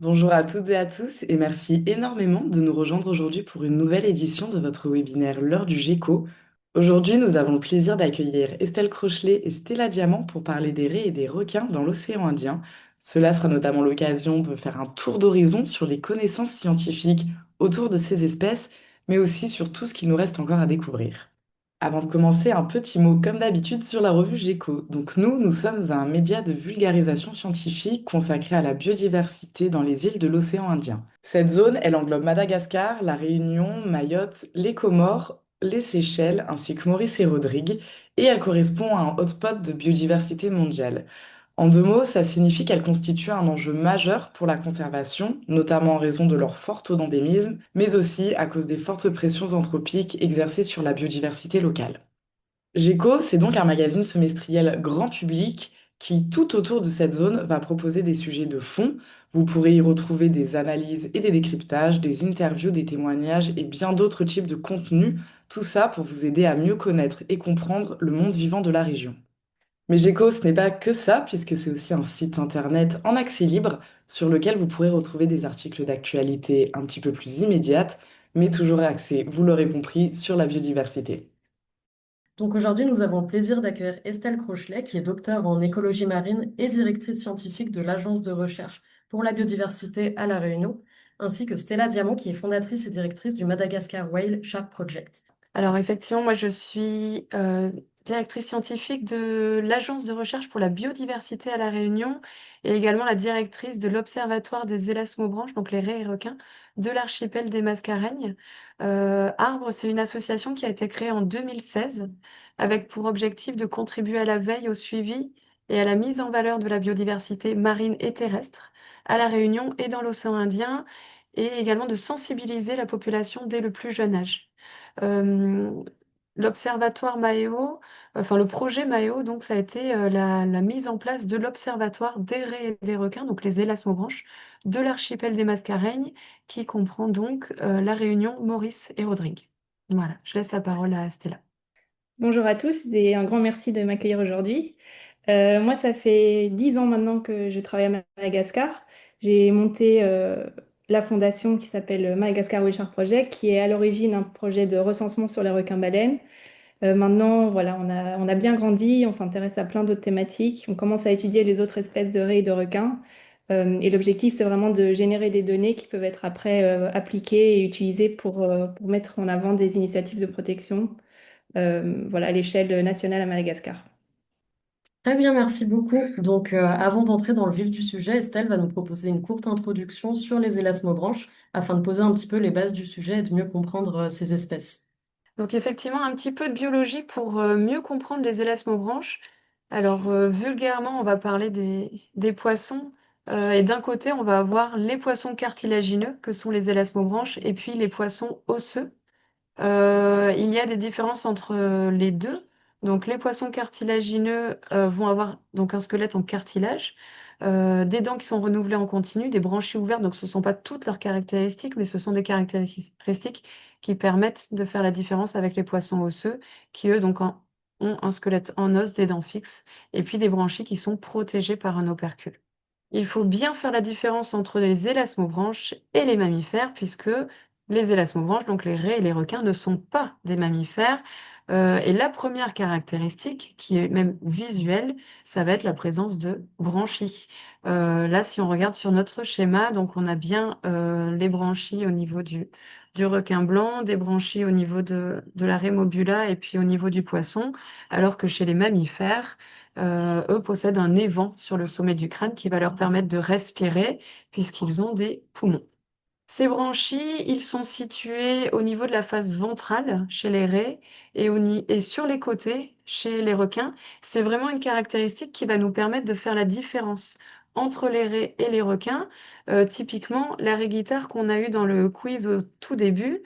Bonjour à toutes et à tous et merci énormément de nous rejoindre aujourd'hui pour une nouvelle édition de votre webinaire L'heure du gecko. Aujourd'hui, nous avons le plaisir d'accueillir Estelle Crochelet et Stella Diamant pour parler des raies et des requins dans l'océan Indien. Cela sera notamment l'occasion de faire un tour d'horizon sur les connaissances scientifiques autour de ces espèces, mais aussi sur tout ce qu'il nous reste encore à découvrir. Avant de commencer, un petit mot comme d'habitude sur la revue Géco. Donc nous sommes un média de vulgarisation scientifique consacré à la biodiversité dans les îles de l'océan Indien. Cette zone, elle englobe Madagascar, La Réunion, Mayotte, les Comores, les Seychelles, ainsi que Maurice et Rodrigue, et elle correspond à un hotspot de biodiversité mondiale. En deux mots, ça signifie qu'elles constituent un enjeu majeur pour la conservation, notamment en raison de leur fort taux d'endémisme, mais aussi à cause des fortes pressions anthropiques exercées sur la biodiversité locale. Géco, c'est donc un magazine semestriel grand public qui, tout autour de cette zone, va proposer des sujets de fond. Vous pourrez y retrouver des analyses et des décryptages, des interviews, des témoignages et bien d'autres types de contenus, tout ça pour vous aider à mieux connaître et comprendre le monde vivant de la région. Mais Gecko, ce n'est pas que ça, puisque c'est aussi un site internet en accès libre sur lequel vous pourrez retrouver des articles d'actualité un petit peu plus immédiates, mais toujours axés, vous l'aurez compris, sur la biodiversité. Donc aujourd'hui, nous avons le plaisir d'accueillir Estelle Crochelet, qui est docteure en écologie marine et directrice scientifique de l'Agence de recherche pour la biodiversité à La Réunion, ainsi que Stella Diamant, qui est fondatrice et directrice du Madagascar Whale Shark Project. Alors effectivement, moi je suis directrice scientifique de l'Agence de recherche pour la biodiversité à La Réunion et également la directrice de l'Observatoire des élasmobranches, donc les raies et requins, de l'archipel des Mascareignes. Arbre, c'est une association qui a été créée en 2016 avec pour objectif de contribuer à la veille, au suivi et à la mise en valeur de la biodiversité marine et terrestre à La Réunion et dans l'océan Indien et également de sensibiliser la population dès le plus jeune âge. Hem, l'observatoire Maeo, enfin le projet Maeo, donc ça a été, la mise en place de l'observatoire des raies et des requins, donc les élasmobranches, de l'archipel des Mascareignes, qui comprend donc, La Réunion, Maurice et Rodrigue. Voilà, je laisse la parole à Stella. Bonjour à tous et un grand merci de m'accueillir aujourd'hui. Moi, ça fait 10 ans maintenant que je travaille à Madagascar. J'ai monté la fondation qui s'appelle Madagascar Whale Shark Project, qui est à l'origine un projet de recensement sur les requins-baleines. Maintenant, voilà, on a bien grandi, on s'intéresse à plein d'autres thématiques, on commence à étudier les autres espèces de raies et de requins. Et l'objectif, c'est vraiment de générer des données qui peuvent être après appliquées et utilisées pour mettre en avant des initiatives de protection voilà, à l'échelle nationale à Madagascar. Très bien, merci beaucoup. Donc avant d'entrer dans le vif du sujet, Estelle va nous proposer une courte introduction sur les élasmobranches afin de poser un petit peu les bases du sujet et de mieux comprendre ces espèces. Donc effectivement, un petit peu de biologie pour, mieux comprendre les élasmobranches. Alors, vulgairement, on va parler des poissons, et d'un côté, on va avoir les poissons cartilagineux, que sont les élasmobranches, et puis les poissons osseux. Il y a des différences entre, les 2. Donc les poissons cartilagineux, vont avoir donc un squelette en cartilage, des dents qui sont renouvelées en continu, des branchies ouvertes, donc ce ne sont pas toutes leurs caractéristiques, mais ce sont des caractéristiques qui permettent de faire la différence avec les poissons osseux qui, eux, donc ont un squelette en os, des dents fixes et puis des branchies qui sont protégées par un opercule. Il faut bien faire la différence entre les élasmobranches et les mammifères, puisque les élasmobranches, donc les raies et les requins, ne sont pas des mammifères. Et la première caractéristique, qui est même visuelle, ça va être la présence de branchies. Là, si on regarde sur notre schéma, donc on a bien les branchies au niveau du requin blanc, des branchies au niveau de la raie mobula et puis au niveau du poisson, alors que chez les mammifères, eux possèdent un évent sur le sommet du crâne qui va leur permettre de respirer puisqu'ils ont des poumons. Ces branchies, ils sont situés au niveau de la face ventrale chez les raies et sur les côtés chez les requins. C'est vraiment une caractéristique qui va nous permettre de faire la différence entre les raies et les requins. Typiquement, la raie guitare qu'on a eue dans le quiz au tout début,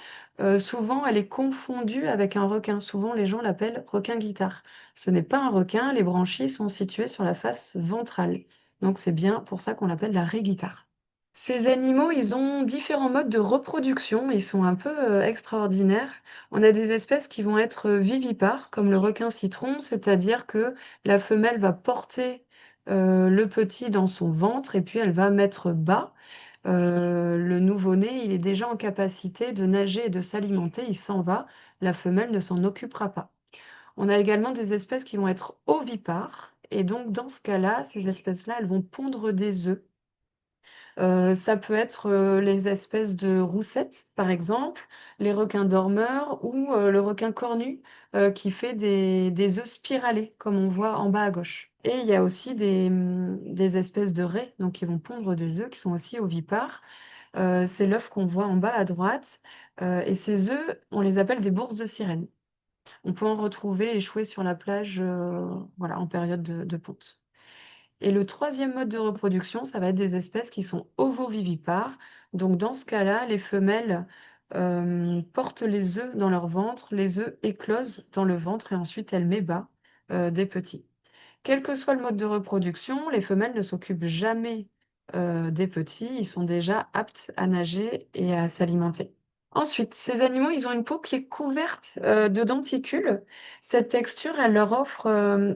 souvent elle est confondue avec un requin. Souvent les gens l'appellent requin guitare. Ce n'est pas un requin, les branchies sont situées sur la face ventrale. Donc c'est bien pour ça qu'on l'appelle la raie guitare. Ces animaux, ils ont différents modes de reproduction, ils sont un peu extraordinaires. On a des espèces qui vont être vivipares, comme le requin citron, c'est-à-dire que la femelle va porter le petit dans son ventre et puis elle va mettre bas. Le nouveau-né, il est déjà en capacité de nager et de s'alimenter, il s'en va, la femelle ne s'en occupera pas. On a également des espèces qui vont être ovipares, et donc dans ce cas-là, ces espèces-là, elles vont pondre des œufs. Ça peut être, les espèces de roussettes, par exemple, les requins dormeurs ou, le requin cornu, qui fait des œufs spiralés, comme on voit en bas à gauche. Et il y a aussi des espèces de raies, donc qui vont pondre des œufs, qui sont aussi ovipares. C'est l'œuf qu'on voit en bas à droite, et ces œufs, on les appelle des bourses de sirène. On peut en retrouver échoués sur la plage, voilà, en période de ponte. Et le troisième mode de reproduction, ça va être des espèces qui sont ovovivipares. Donc dans ce cas-là, les femelles portent les œufs dans leur ventre, les œufs éclosent dans le ventre et ensuite elles m'ébats des petits. Quel que soit le mode de reproduction, les femelles ne s'occupent jamais des petits, ils sont déjà aptes à nager et à s'alimenter. Ensuite, ces animaux, ils ont une peau qui est couverte de denticules. Cette texture, elle leur offre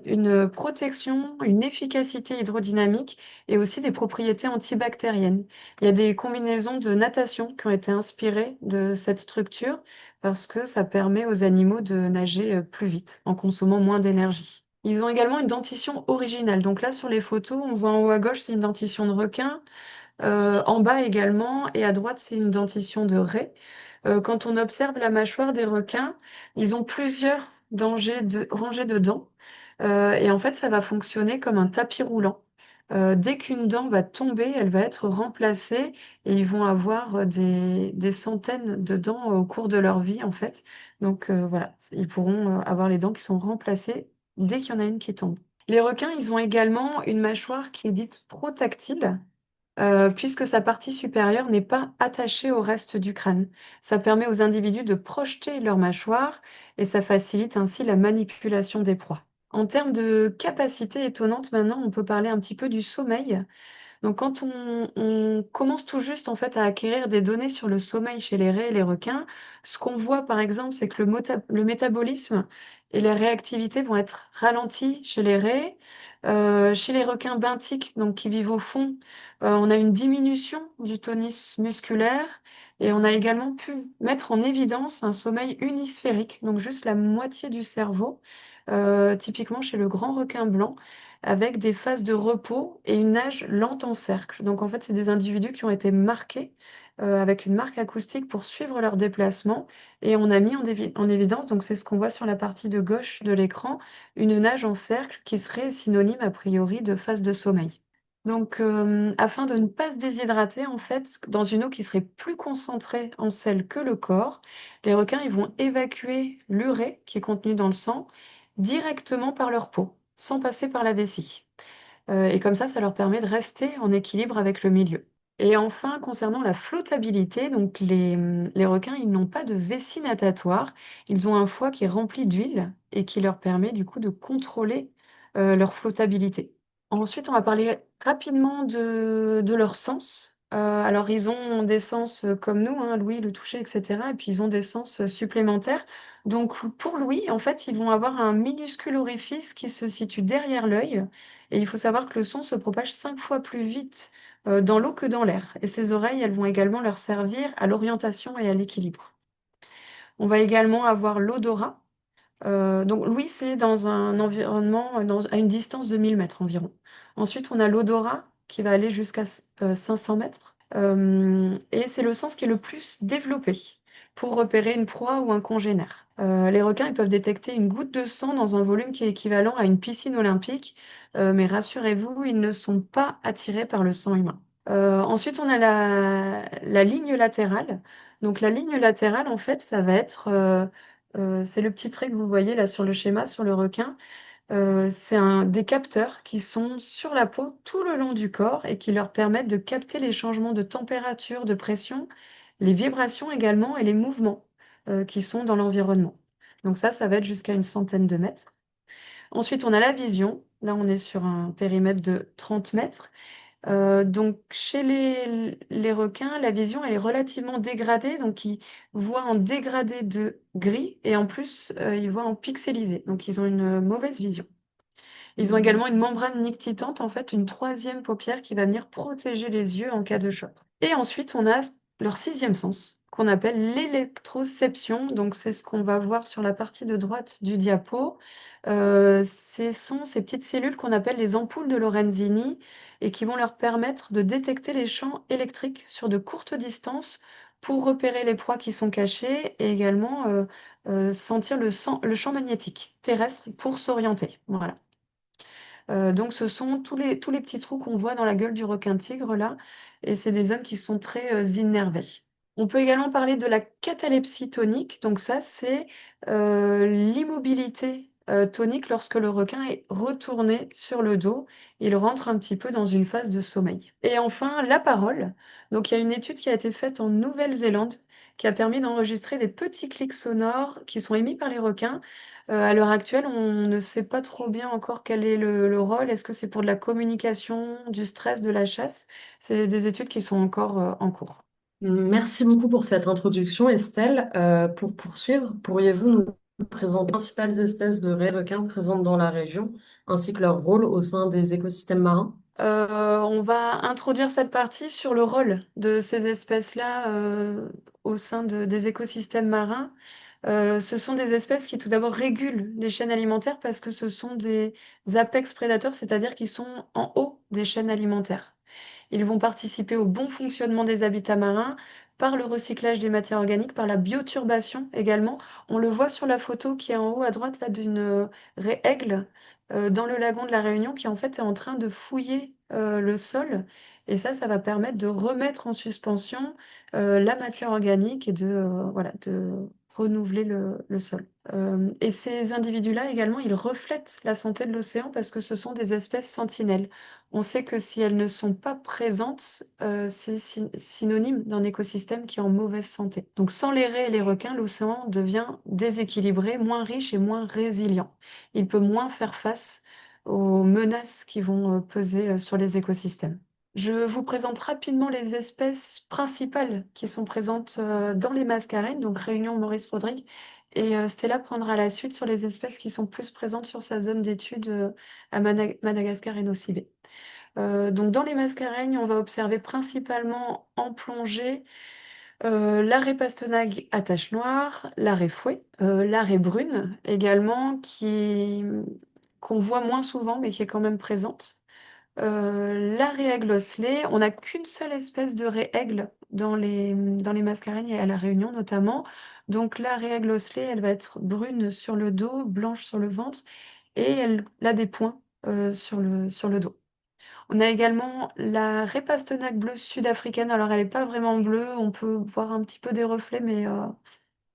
une protection, une efficacité hydrodynamique et aussi des propriétés antibactériennes. Il y a des combinaisons de natation qui ont été inspirées de cette structure parce que ça permet aux animaux de nager plus vite en consommant moins d'énergie. Ils ont également une dentition originale. Donc là, sur les photos, on voit en haut à gauche, c'est une dentition de requin. En bas également, et à droite, c'est une dentition de raie. Quand on observe la mâchoire des requins, ils ont plusieurs rangées de dents. Et en fait, ça va fonctionner comme un tapis roulant. Dès qu'une dent va tomber, elle va être remplacée et ils vont avoir des centaines de dents au cours de leur vie, en fait. Donc voilà, ils pourront avoir les dents qui sont remplacées dès qu'il y en a une qui tombe. Les requins, ils ont également une mâchoire qui est dite protactile puisque sa partie supérieure n'est pas attachée au reste du crâne. Ça permet aux individus de projeter leur mâchoire et ça facilite ainsi la manipulation des proies. En termes de capacité étonnante, maintenant, on peut parler un petit peu du sommeil. Donc quand on commence tout juste en fait à acquérir des données sur le sommeil chez les raies et les requins, ce qu'on voit par exemple, c'est que le métabolisme et la réactivité vont être ralentis chez les raies. Chez les requins benthiques, donc qui vivent au fond, on a une diminution du tonus musculaire et on a également pu mettre en évidence un sommeil unisphérique, donc juste la moitié du cerveau, typiquement chez le grand requin blanc avec des phases de repos et une nage lente en cercle. Donc en fait, c'est des individus qui ont été marqués avec une marque acoustique pour suivre leur déplacement et on a mis en évidence, donc c'est ce qu'on voit sur la partie de gauche de l'écran, une nage en cercle qui serait synonyme a priori de phase de sommeil. Donc, afin de ne pas se déshydrater, en fait, dans une eau qui serait plus concentrée en sel que le corps, les requins, ils vont évacuer l'urée qui est contenue dans le sang directement par leur peau, sans passer par la vessie. Et comme ça leur permet de rester en équilibre avec le milieu. Et enfin, concernant la flottabilité, donc les requins, ils n'ont pas de vessie natatoire. Ils ont un foie qui est rempli d'huile et qui leur permet du coup de contrôler leur flottabilité. Ensuite, on va parler rapidement de leurs sens. Alors, ils ont des sens comme nous, hein, l'ouïe, le toucher, etc. Et puis, ils ont des sens supplémentaires. Donc, pour l'ouïe, en fait, ils vont avoir un minuscule orifice qui se situe derrière l'œil. Et il faut savoir que le son se propage 5 fois plus vite dans l'eau que dans l'air. Et ces oreilles, elles vont également leur servir à l'orientation et à l'équilibre. On va également avoir l'odorat. Donc l'ouïe, c'est dans un environnement, à une distance de 1000 mètres environ. Ensuite, on a l'odorat qui va aller jusqu'à 500 mètres. Et c'est le sens qui est le plus développé pour repérer une proie ou un congénère. Les requins, ils peuvent détecter une goutte de sang dans un volume qui est équivalent à une piscine olympique, mais rassurez-vous, ils ne sont pas attirés par le sang humain. Ensuite, on a la ligne latérale. Donc la ligne latérale, en fait, ça va être c'est le petit trait que vous voyez là sur le schéma, sur le requin. C'est des capteurs qui sont sur la peau tout le long du corps et qui leur permettent de capter les changements de température, de pression, les vibrations également et les mouvements qui sont dans l'environnement. Donc ça va être jusqu'à une centaine de mètres. Ensuite, on a la vision. Là, on est sur un périmètre de 30 mètres. Donc chez les requins, la vision, elle est relativement dégradée, donc ils voient en dégradé de gris et en plus, ils voient en pixelisé, donc ils ont une mauvaise vision. Ils ont également une membrane nictitante, en fait, une troisième paupière qui va venir protéger les yeux en cas de choc. Et ensuite, on a leur sixième sens, qu'on appelle l'électroception. Donc, c'est ce qu'on va voir sur la partie de droite du diapo. Ce sont ces petites cellules qu'on appelle les ampoules de Lorenzini et qui vont leur permettre de détecter les champs électriques sur de courtes distances pour repérer les proies qui sont cachées et également sentir le champ magnétique terrestre pour s'orienter. Voilà. Donc ce sont tous les petits trous qu'on voit dans la gueule du requin-tigre là, et c'est des zones qui sont très, innervées. On peut également parler de la catalepsie tonique, donc ça c'est, l'immobilité, tonique lorsque le requin est retourné sur le dos. Il rentre un petit peu dans une phase de sommeil. Et enfin la parole, donc il y a une étude qui a été faite en Nouvelle-Zélande, qui a permis d'enregistrer des petits clics sonores qui sont émis par les requins. À l'heure actuelle, on ne sait pas trop bien encore quel est le rôle. Est-ce que c'est pour de la communication, du stress, de la chasse? C'est des études qui sont encore, en cours. Merci beaucoup pour cette introduction, Estelle. Pour poursuivre, pourriez-vous nous présenter les principales espèces de raies requins présentes dans la région, ainsi que leur rôle au sein des écosystèmes marins? On va introduire cette partie sur le rôle de ces espèces-là, au sein des écosystèmes marins. Ce sont des espèces qui tout d'abord régulent les chaînes alimentaires parce que ce sont des apex prédateurs, c'est-à-dire qu'ils sont en haut des chaînes alimentaires. Ils vont participer au bon fonctionnement des habitats marins par le recyclage des matières organiques, par la bioturbation également. On le voit sur la photo qui est en haut à droite là d'une raie aigle dans le lagon de la Réunion qui en fait est en train de fouiller le sol. Et ça va permettre de remettre en suspension la matière organique et voilà, de renouveler le sol. Et ces individus-là également, ils reflètent la santé de l'océan parce que ce sont des espèces sentinelles. On sait que si elles ne sont pas présentes, c'est synonyme d'un écosystème qui est en mauvaise santé. Donc sans les raies et les requins, l'océan devient déséquilibré, moins riche et moins résilient. Il peut moins faire face aux menaces qui vont peser sur les écosystèmes. Je vous présente rapidement les espèces principales qui sont présentes dans les mascareignes, donc Réunion Maurice-Rodrigue, et Stella prendra la suite sur les espèces qui sont plus présentes sur sa zone d'étude à Madagascar et Nocibé. Donc dans les mascareignes, on va observer principalement en plongée l'arrêt pastenague à tache noire, l'arrêt fouet, l'arrêt brune également, qu'on voit moins souvent mais qui est quand même présente. La raie aigle osselet, on n'a qu'une seule espèce de raie aigle dans les mascareignes et à La Réunion notamment. Donc la raie aigle osselet, elle va être brune sur le dos, blanche sur le ventre et elle a des points sur le dos. On a également la raie pastenague bleue sud-africaine. Alors, elle n'est pas vraiment bleue, on peut voir un petit peu des reflets, mais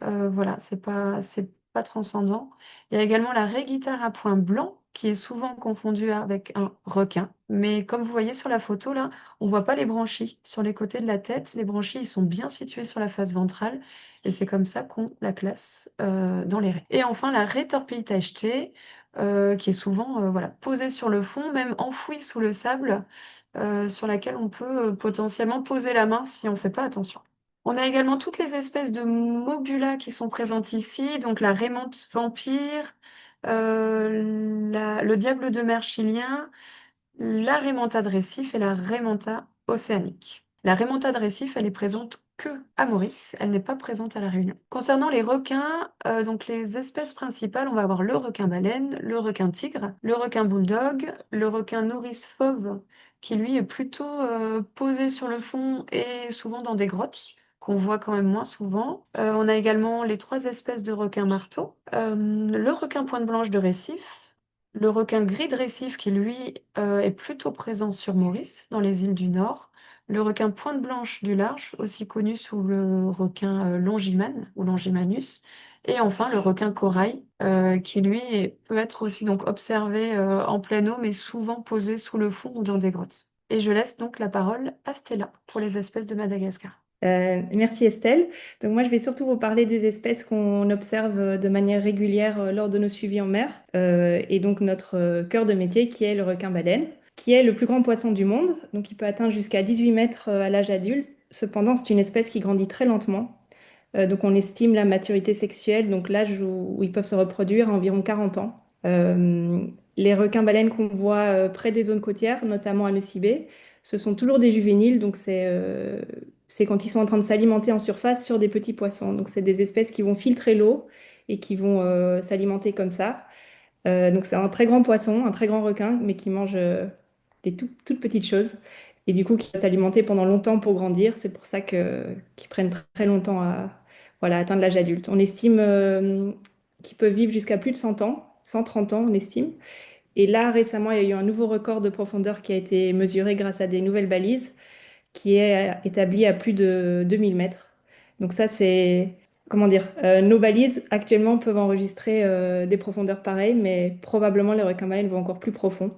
voilà, c'est pas transcendant. Il y a également la raie guitare à points blancs, qui est souvent confondue avec un requin. Mais comme vous voyez sur la photo, là, on voit pas les branchies sur les côtés de la tête. Les branchies, ils sont bien situés sur la face ventrale, et c'est comme ça qu'on la classe dans les raies. Et enfin, la raie torpille tachetée, qui est souvent voilà, posée sur le fond, même enfouie sous le sable, sur laquelle on peut potentiellement poser la main si on ne fait pas attention. On a également toutes les espèces de Mobula qui sont présentes ici, donc la rémante vampire, le diable de mer chilien, la Raimanta de récif et la Raimanta océanique. La Raimanta de récif, elle est présente que à Maurice, elle n'est pas présente à La Réunion. Concernant les requins, donc les espèces principales, on va avoir le requin-baleine, le requin-tigre, le requin-bulldog, le requin nourrice fauve, qui lui est plutôt posé sur le fond et souvent dans des grottes qu'on voit quand même moins souvent. On a également les trois espèces de requins marteaux, le requin pointe blanche de récif, le requin gris de récif qui, lui, est plutôt présent sur Maurice, dans les îles du Nord. Le requin pointe blanche du large, aussi connu sous le requin longimane ou longimanus. Et enfin, le requin corail, qui lui peut être aussi donc observé en pleine eau, mais souvent posé sous le fond ou dans des grottes. Et je laisse donc la parole à Stella pour les espèces de Madagascar. Merci Estelle. Donc moi je vais surtout vous parler des espèces qu'on observe de manière régulière lors de nos suivis en mer et donc notre cœur de métier qui est le requin-baleine, qui est le plus grand poisson du monde. Donc il peut atteindre jusqu'à 18 mètres à l'âge adulte. Cependant c'est une espèce qui grandit très lentement. Donc on estime la maturité sexuelle, donc l'âge où ils peuvent se reproduire à environ 40 ans. les requins-baleines qu'on voit près des zones côtières, notamment à Nosy-Be, ce sont toujours des juvéniles, donc c'est quand ils sont en train de s'alimenter en surface sur des petits poissons. Donc c'est des espèces qui vont filtrer l'eau et qui vont s'alimenter comme ça. Donc c'est un très grand poisson, un très grand requin, mais qui mange des toutes petites choses. Et du coup, qui va s'alimenter pendant longtemps pour grandir. C'est pour ça qu'ils prennent très longtemps à voilà, atteindre l'âge adulte. On estime qu'ils peuvent vivre jusqu'à plus de 100 ans, 130 ans, on estime. Et là, récemment, il y a eu un nouveau record de profondeur qui a été mesuré grâce à des nouvelles balises, qui est établi à plus de 2000 mètres. Donc ça, c'est, comment dire, nos balises actuellement peuvent enregistrer des profondeurs pareilles, mais probablement les requins-baleines vont encore plus profond.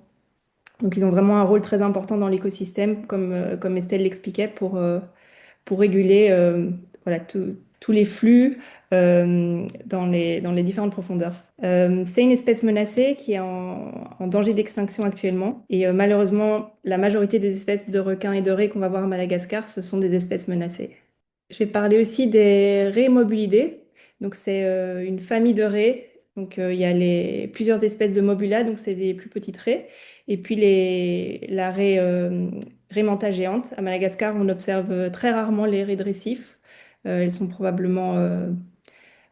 Donc ils ont vraiment un rôle très important dans l'écosystème, comme Estelle l'expliquait, pour réguler voilà, tous les flux dans les différentes profondeurs. C'est une espèce menacée qui est en danger d'extinction actuellement. Et malheureusement, la majorité des espèces de requins et de raies qu'on va voir à Madagascar, ce sont des espèces menacées. Je vais parler aussi des raies mobilidées. Donc, c'est une famille de raies. Donc, il y a plusieurs espèces de mobula, donc c'est des plus petites raies. Et puis, la raie manta géante. À Madagascar, on observe très rarement les raies de récif. Elles sont probablement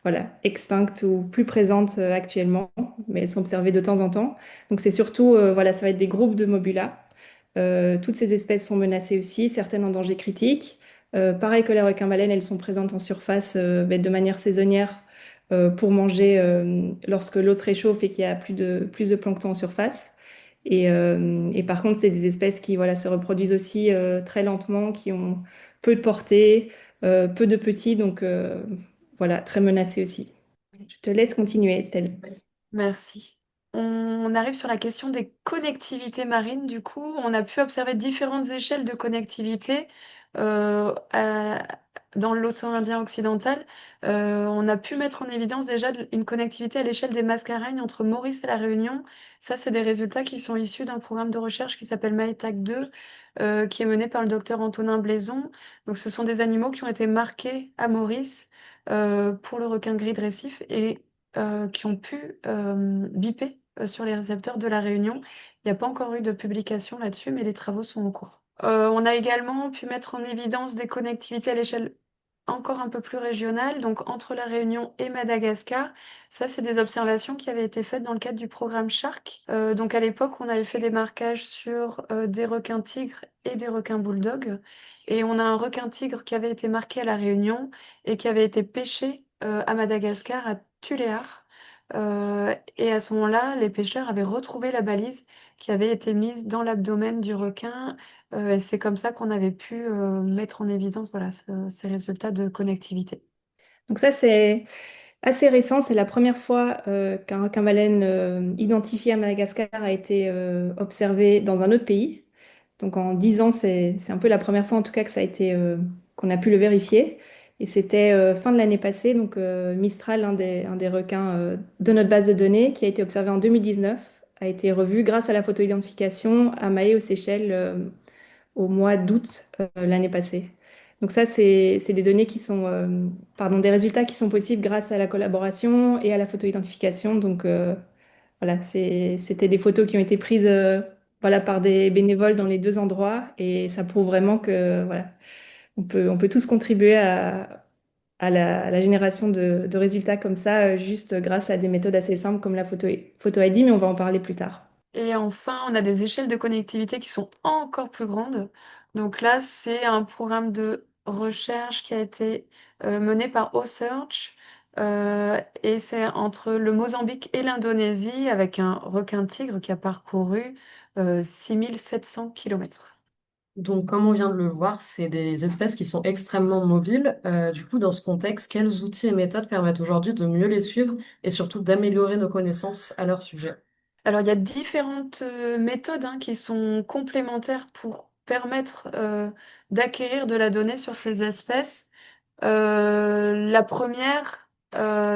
voilà, extinctes ou plus présentes actuellement, mais elles sont observées de temps en temps. Donc, c'est surtout, voilà, ça va être des groupes de mobula. Toutes ces espèces sont menacées aussi, certaines en danger critique. Pareil que les requins-baleines, elles sont présentes en surface ben, de manière saisonnière pour manger lorsque l'eau se réchauffe et qu'il y a plus de plancton en surface. Et par contre, c'est des espèces qui voilà, se reproduisent aussi très lentement, qui ont peu de portée, peu de petits, donc voilà, très menacées aussi. Je te laisse continuer, Estelle. Merci. On arrive sur la question des connectivités marines. Du coup, on a pu observer différentes échelles de connectivité à dans l'océan Indien occidental. On a pu mettre en évidence déjà une connectivité à l'échelle des mascareignes entre Maurice et La Réunion. Ça, c'est des résultats qui sont issus d'un programme de recherche qui s'appelle MAETAC 2, qui est mené par le docteur Antonin Blaison. Donc, ce sont des animaux qui ont été marqués à Maurice pour le requin gris de récif et qui ont pu biper sur les récepteurs de La Réunion. Il n'y a pas encore eu de publication là-dessus, mais les travaux sont en cours. On a également pu mettre en évidence des connectivités à l'échelle encore un peu plus régionale, donc entre La Réunion et Madagascar. Ça, c'est des observations qui avaient été faites dans le cadre du programme Shark. Donc à l'époque, on avait fait des marquages sur des requins tigres et des requins bulldogs. Et on a un requin tigre qui avait été marqué à La Réunion et qui avait été pêché à Madagascar, à Tuléar. Et à ce moment-là, les pêcheurs avaient retrouvé la balise qui avait été mise dans l'abdomen du requin et c'est comme ça qu'on avait pu mettre en évidence voilà, ces résultats de connectivité. Donc ça, c'est assez récent. C'est la première fois qu'un requin-baleine identifié à Madagascar a été observé dans un autre pays. Donc en 10 ans, c'est un peu la première fois en tout cas que ça a été qu'on a pu le vérifier. Et c'était fin de l'année passée, donc Mistral, un des requins de notre base de données, qui a été observé en 2019, a été revu grâce à la photo-identification à Mahé aux Seychelles au mois d'août l'année passée. Donc ça, c'est des données qui sont, pardon, des résultats qui sont possibles grâce à la collaboration et à la photo-identification. Donc voilà, c'était des photos qui ont été prises voilà, par des bénévoles dans les deux endroits et ça prouve vraiment que voilà, on peut tous contribuer à la génération de résultats comme ça, juste grâce à des méthodes assez simples comme la photo ID, mais on va en parler plus tard. Et enfin, on a des échelles de connectivité qui sont encore plus grandes. Donc là, c'est un programme de recherche qui a été mené par OSearch et c'est entre le Mozambique et l'Indonésie avec un requin-tigre qui a parcouru 6700 kilomètres. Donc, comme on vient de le voir, c'est des espèces qui sont extrêmement mobiles. Du coup, dans ce contexte, quels outils et méthodes permettent aujourd'hui de mieux les suivre et surtout d'améliorer nos connaissances à leur sujet? Alors, il y a différentes méthodes hein, qui sont complémentaires pour permettre d'acquérir de la donnée sur ces espèces. La première,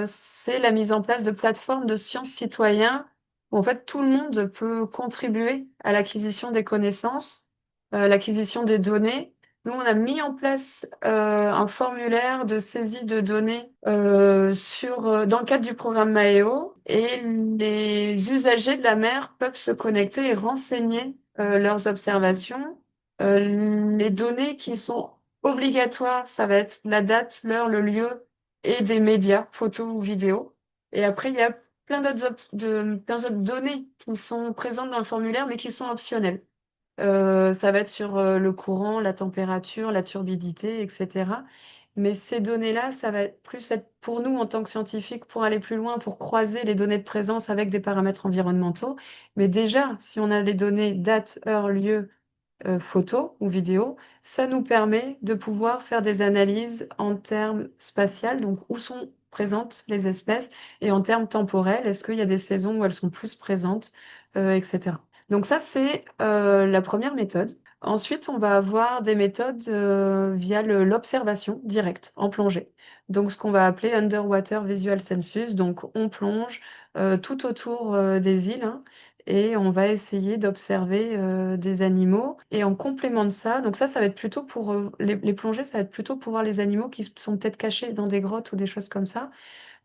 c'est la mise en place de plateformes de sciences citoyens où en fait tout le monde peut contribuer à l'acquisition des connaissances, l'acquisition des données. Nous, on a mis en place un formulaire de saisie de données dans le cadre du programme Maeo et les usagers de la mer peuvent se connecter et renseigner leurs observations. Les données qui sont obligatoires, ça va être la date, l'heure, le lieu et des médias, photos ou vidéos. Et après, il y a plein d'autres données qui sont présentes dans le formulaire mais qui sont optionnelles. Ça va être sur le courant, la température, la turbidité, etc. Mais ces données-là, ça va plus être pour nous en tant que scientifiques, pour aller plus loin, pour croiser les données de présence avec des paramètres environnementaux. Mais déjà, si on a les données date, heure, lieu, photo ou vidéo, ça nous permet de pouvoir faire des analyses en termes spatial, donc où sont présentes les espèces, et en termes temporels, est-ce qu'il y a des saisons où elles sont plus présentes, etc. Donc ça, c'est la première méthode. Ensuite, on va avoir des méthodes via l'observation directe en plongée. Donc ce qu'on va appeler Underwater Visual Census. Donc on plonge tout autour des îles, hein, et on va essayer d'observer des animaux. Et en complément de ça, donc ça va être plutôt pour les plongées, ça va être plutôt pour voir les animaux qui sont peut-être cachés dans des grottes ou des choses comme ça.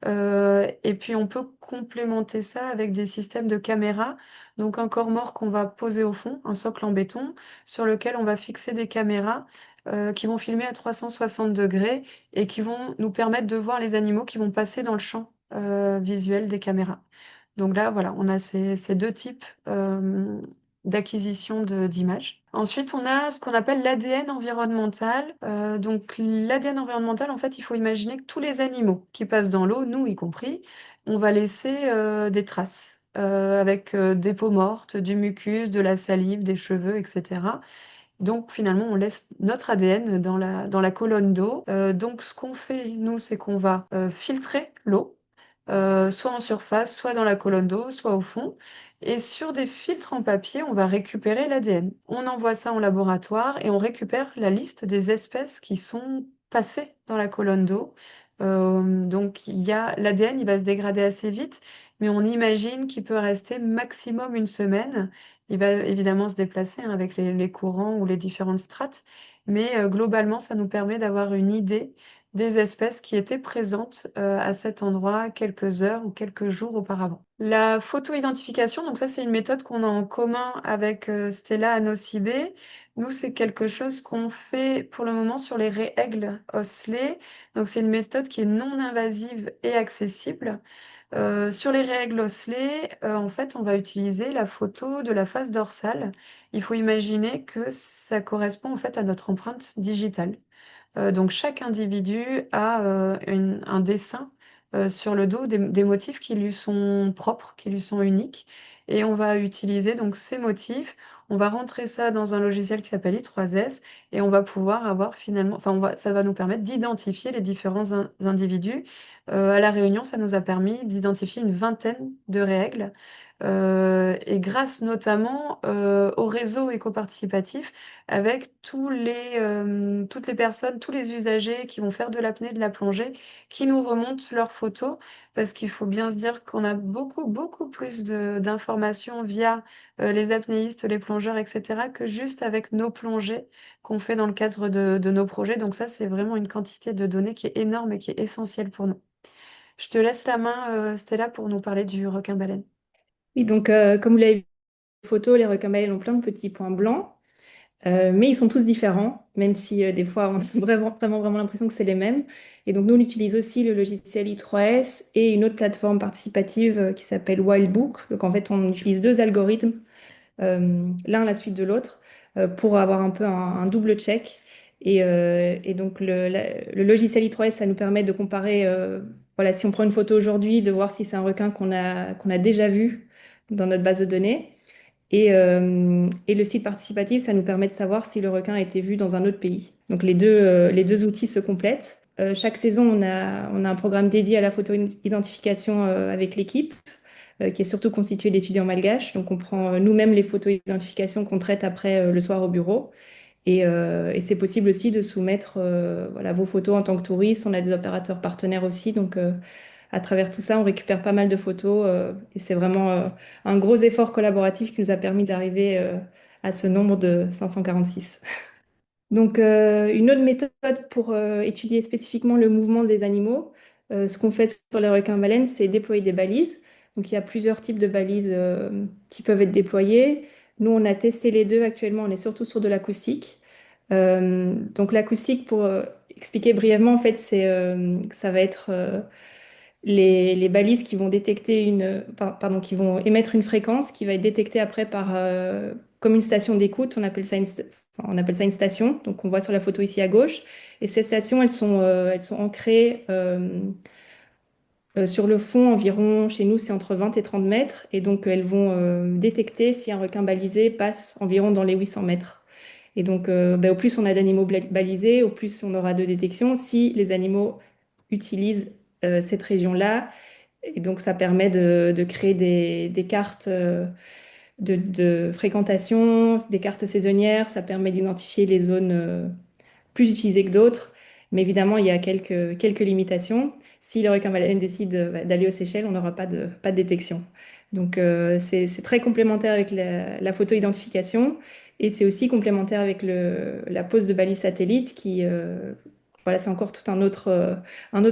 Et puis on peut complémenter ça avec des systèmes de caméras, donc un corps mort qu'on va poser au fond, un socle en béton, sur lequel on va fixer des caméras qui vont filmer à 360 degrés et qui vont nous permettre de voir les animaux qui vont passer dans le champ visuel des caméras. Donc là, voilà, on a ces deux types d'acquisition d'images. Ensuite, on a ce qu'on appelle l'ADN environnemental. Donc l'ADN environnemental, en fait, il faut imaginer que tous les animaux qui passent dans l'eau, nous y compris, on va laisser des traces avec des peaux mortes, du mucus, de la salive, des cheveux, etc. Donc finalement, on laisse notre ADN dans la colonne d'eau. Donc ce qu'on fait, nous, c'est qu'on va filtrer l'eau soit en surface, soit dans la colonne d'eau, soit au fond. Et sur des filtres en papier, on va récupérer l'ADN. On envoie ça en laboratoire et on récupère la liste des espèces qui sont passées dans la colonne d'eau. Donc l'ADN, il va se dégrader assez vite, mais on imagine qu'il peut rester maximum une semaine. Il va évidemment se déplacer hein, avec les courants ou les différentes strates, mais globalement, ça nous permet d'avoir une idée des espèces qui étaient présentes à cet endroit quelques heures ou quelques jours auparavant. La photo-identification, donc ça c'est une méthode qu'on a en commun avec Stella à Nocibé. Nous, c'est quelque chose qu'on fait pour le moment sur les règles osselets. Donc c'est une méthode qui est non invasive et accessible. Sur les règles osselets, en fait, on va utiliser la photo de la face dorsale. Il faut imaginer que ça correspond en fait à notre empreinte digitale. Donc chaque individu a un dessin sur le dos, des motifs qui lui sont propres, qui lui sont uniques. Et on va utiliser donc ces motifs, on va rentrer ça dans un logiciel qui s'appelle I3S et on va pouvoir avoir finalement, ça va nous permettre d'identifier les différents individus. À La Réunion, ça nous a permis d'identifier une vingtaine de règles. Et grâce notamment au réseau éco-participatif, avec toutes les personnes, tous les usagers qui vont faire de l'apnée, de la plongée, qui nous remontent leurs photos, parce qu'il faut bien se dire qu'on a beaucoup, beaucoup plus d'informations via les apnéistes, les plongeurs, etc., que juste avec nos plongées qu'on fait dans le cadre de nos projets. Donc ça, c'est vraiment une quantité de données qui est énorme et qui est essentielle pour nous. Je te laisse la main, Stella, pour nous parler du requin-baleine. Oui, donc comme vous l'avez vu, les photos, les requins-baleines ont plein de petits points blancs. Mais ils sont tous différents, même si des fois on a vraiment l'impression que c'est les mêmes. Et donc nous, on utilise aussi le logiciel I3S et une autre plateforme participative qui s'appelle Wildbook. Donc en fait, on utilise deux algorithmes, l'un à la suite de l'autre, pour avoir un peu un double check. Et donc le logiciel I3S, ça nous permet de comparer, voilà, si on prend une photo aujourd'hui, de voir si c'est un requin qu'on a déjà vu dans notre base de données. Et le site participatif, ça nous permet de savoir si le requin a été vu dans un autre pays. Donc les deux outils se complètent. Chaque saison, on a un programme dédié à la photo-identification avec l'équipe, qui est surtout constitué d'étudiants malgaches. Donc on prend nous-mêmes les photos d'identification qu'on traite après le soir au bureau. Et c'est possible aussi de soumettre voilà, vos photos en tant que touriste. On a des opérateurs partenaires aussi. Donc à travers tout ça, on récupère pas mal de photos et c'est vraiment un gros effort collaboratif qui nous a permis d'arriver à ce nombre de 546. Donc, une autre méthode pour étudier spécifiquement le mouvement des animaux, ce qu'on fait sur les requins-baleines, c'est déployer des balises. Donc, il y a plusieurs types de balises qui peuvent être déployées. Nous, on a testé les deux actuellement, on est surtout sur de l'acoustique. Donc, l'acoustique, pour expliquer brièvement, en fait, ça va être les balises qui vont détecter pardon, qui vont émettre une fréquence qui va être détectée après par, comme une station d'écoute. On appelle ça une station. Donc, on voit sur la photo ici à gauche. Et ces stations, elles sont ancrées sur le fond environ, chez nous, c'est entre 20 et 30 mètres. Et donc, elles vont détecter si un requin balisé passe environ dans les 800 mètres. Et donc, au plus on a d'animaux balisés, au plus on aura de détection si les animaux utilisent cette région-là. Et donc, ça permet de créer des cartes de fréquentation, des cartes saisonnières. Ça permet d'identifier les zones plus utilisées que d'autres. Mais évidemment, il y a quelques limitations. Si le requin-baleine décide d'aller aux Seychelles, on n'aura pas de détection. Donc, c'est très complémentaire avec la photo-identification et c'est aussi complémentaire avec la pose de balises satellites voilà, c'est encore tout un autre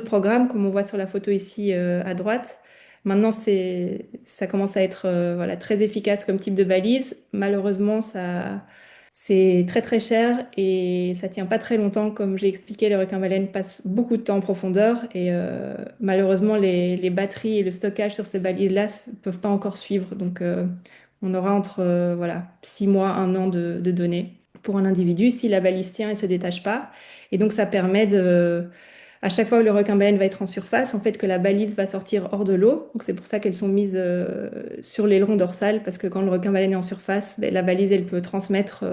programme, comme on voit sur la photo ici à droite. Maintenant, ça commence à être voilà, très efficace comme type de balise. Malheureusement, c'est très très cher et ça tient pas très longtemps. Comme j'ai expliqué, les requins-baleines passent beaucoup de temps en profondeur et malheureusement, les batteries et le stockage sur ces balises-là ne peuvent pas encore suivre. Donc, on aura entre voilà, 6 mois, 1 an de données pour un individu si la balise tient et se détache pas. Et donc, ça permet à chaque fois que le requin-baleine va être en surface, en fait, que la balise va sortir hors de l'eau. Donc, c'est pour ça qu'elles sont mises sur l'aileron dorsal, parce que quand le requin-baleine est en surface, ben, la balise, elle peut transmettre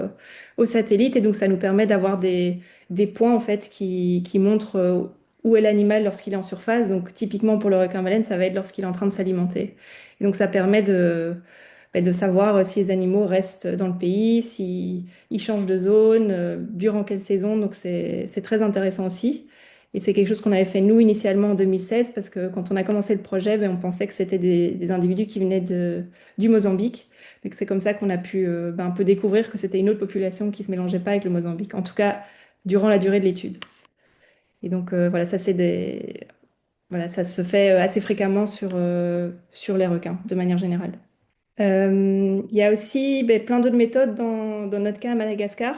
au satellite. Et donc, ça nous permet d'avoir des points, en fait, qui montrent où est l'animal lorsqu'il est en surface. Donc, typiquement, pour le requin-baleine, ça va être lorsqu'il est en train de s'alimenter. Et donc, ça permet de savoir si les animaux restent dans le pays, s'ils changent de zone, durant quelle saison. Donc, c'est très intéressant aussi. Et c'est quelque chose qu'on avait fait nous initialement en 2016 parce que quand on a commencé le projet, ben, on pensait que c'était des individus qui venaient du Mozambique. Donc c'est comme ça qu'on a pu un peu découvrir que c'était une autre population qui se mélangeait pas avec le Mozambique, en tout cas durant la durée de l'étude. Et donc voilà, voilà, ça se fait assez fréquemment sur les requins de manière générale. Il y a aussi ben, plein d'autres méthodes dans notre cas à Madagascar,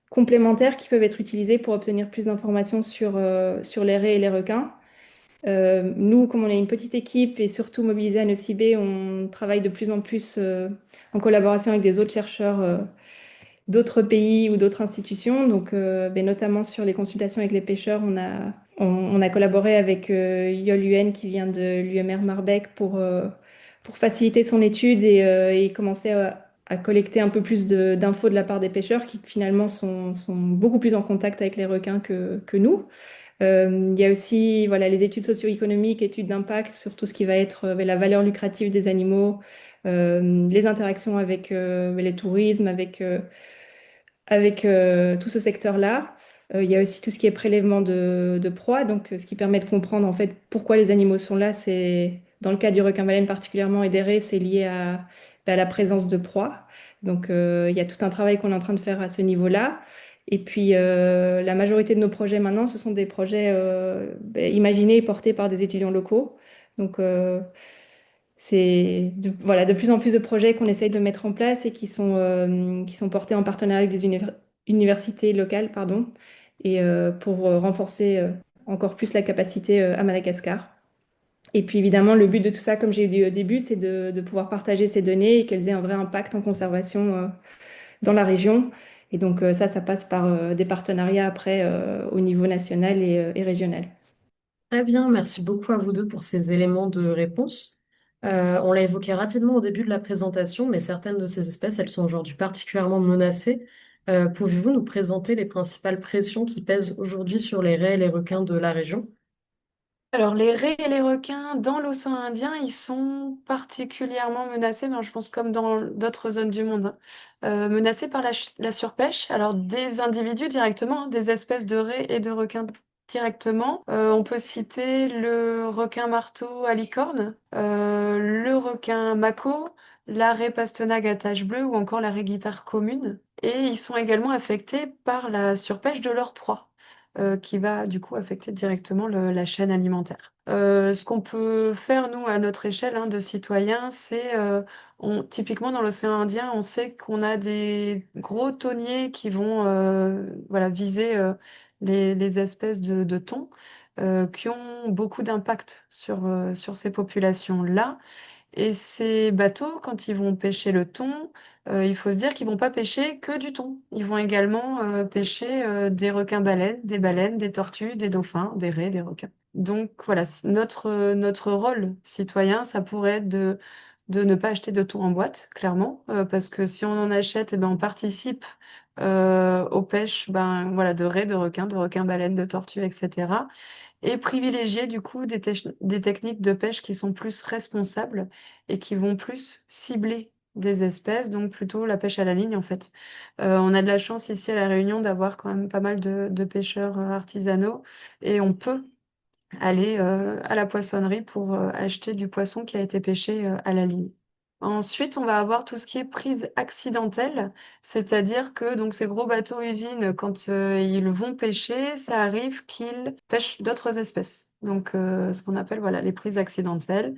complémentaires qui peuvent être utilisées pour obtenir plus d'informations sur les raies et les requins. Nous, comme on est une petite équipe et surtout mobilisés à Nocibé, on travaille de plus en plus en collaboration avec des autres chercheurs d'autres pays ou d'autres institutions. Donc, ben, notamment sur les consultations avec les pêcheurs, on a collaboré avec Yol Yuen qui vient de l'UMR Marbeck pour faciliter son étude et commencer à collecter un peu plus d'infos de la part des pêcheurs qui finalement sont beaucoup plus en contact avec les requins que nous. Il y a aussi voilà, les études socio-économiques, études d'impact sur tout ce qui va être la valeur lucrative des animaux, les interactions avec les tourismes, avec tout ce secteur-là. Il y a aussi tout ce qui est prélèvement de proies, donc ce qui permet de comprendre en fait pourquoi les animaux sont là. C'est dans le cas du requin-baleine particulièrement et des raies, c'est lié à la présence de proies. Donc il y a tout un travail qu'on est en train de faire à ce niveau-là. Et puis la majorité de nos projets maintenant, ce sont des projets imaginés et portés par des étudiants locaux. Donc voilà, de plus en plus de projets qu'on essaye de mettre en place et qui sont portés en partenariat avec des universités locales, pardon, et pour renforcer encore plus la capacité à Madagascar. Et puis évidemment, le but de tout ça, comme j'ai dit au début, c'est de pouvoir partager ces données et qu'elles aient un vrai impact en conservation dans la région. Et donc ça passe par des partenariats après au niveau national et régional. Très bien, merci beaucoup à vous deux pour ces éléments de réponse. On l'a évoqué rapidement au début de la présentation, mais certaines de ces espèces, elles sont aujourd'hui particulièrement menacées. Pouvez-vous nous présenter les principales pressions qui pèsent aujourd'hui sur les raies et les requins de la région? Alors, les raies et les requins dans l'océan Indien, ils sont particulièrement menacés, ben, je pense comme dans d'autres zones du monde, hein. Menacés par la surpêche. Alors, des individus directement, hein, des espèces de raies et de requins directement. On peut citer le requin marteau à licorne, le requin mako, la raie pastenague à tache bleue ou encore la raie guitare commune. Et ils sont également affectés par la surpêche de leur proie, qui va du coup affecter directement la chaîne alimentaire. Ce qu'on peut faire, nous, à notre échelle, hein, de citoyens, c'est, typiquement dans l'océan Indien, on sait qu'on a des gros thoniers qui vont voilà, viser les espèces de thon, qui ont beaucoup d'impact sur ces populations-là. Et ces bateaux, quand ils vont pêcher le thon, il faut se dire qu'ils vont pas pêcher que du thon. Ils vont également, pêcher, des requins-baleines, des tortues, des dauphins, des raies, des requins. Donc voilà, notre rôle citoyen, ça pourrait être de ne pas acheter de thon en boîte, clairement, parce que si on en achète et ben, on participe, aux pêches, ben, voilà, de raies, de requins-baleines, de tortues et cetera. Et privilégier du coup des techniques de pêche qui sont plus responsables et qui vont plus cibler des espèces, donc plutôt la pêche à la ligne en fait. On a de la chance ici à La Réunion d'avoir quand même pas mal de pêcheurs artisanaux et on peut aller à la poissonnerie pour acheter du poisson qui a été pêché à la ligne. Ensuite, on va avoir tout ce qui est prise accidentelle, c'est-à-dire que donc ces gros bateaux usines, quand ils vont pêcher, ça arrive qu'ils pêchent d'autres espèces. Donc, ce qu'on appelle voilà les prises accidentelles.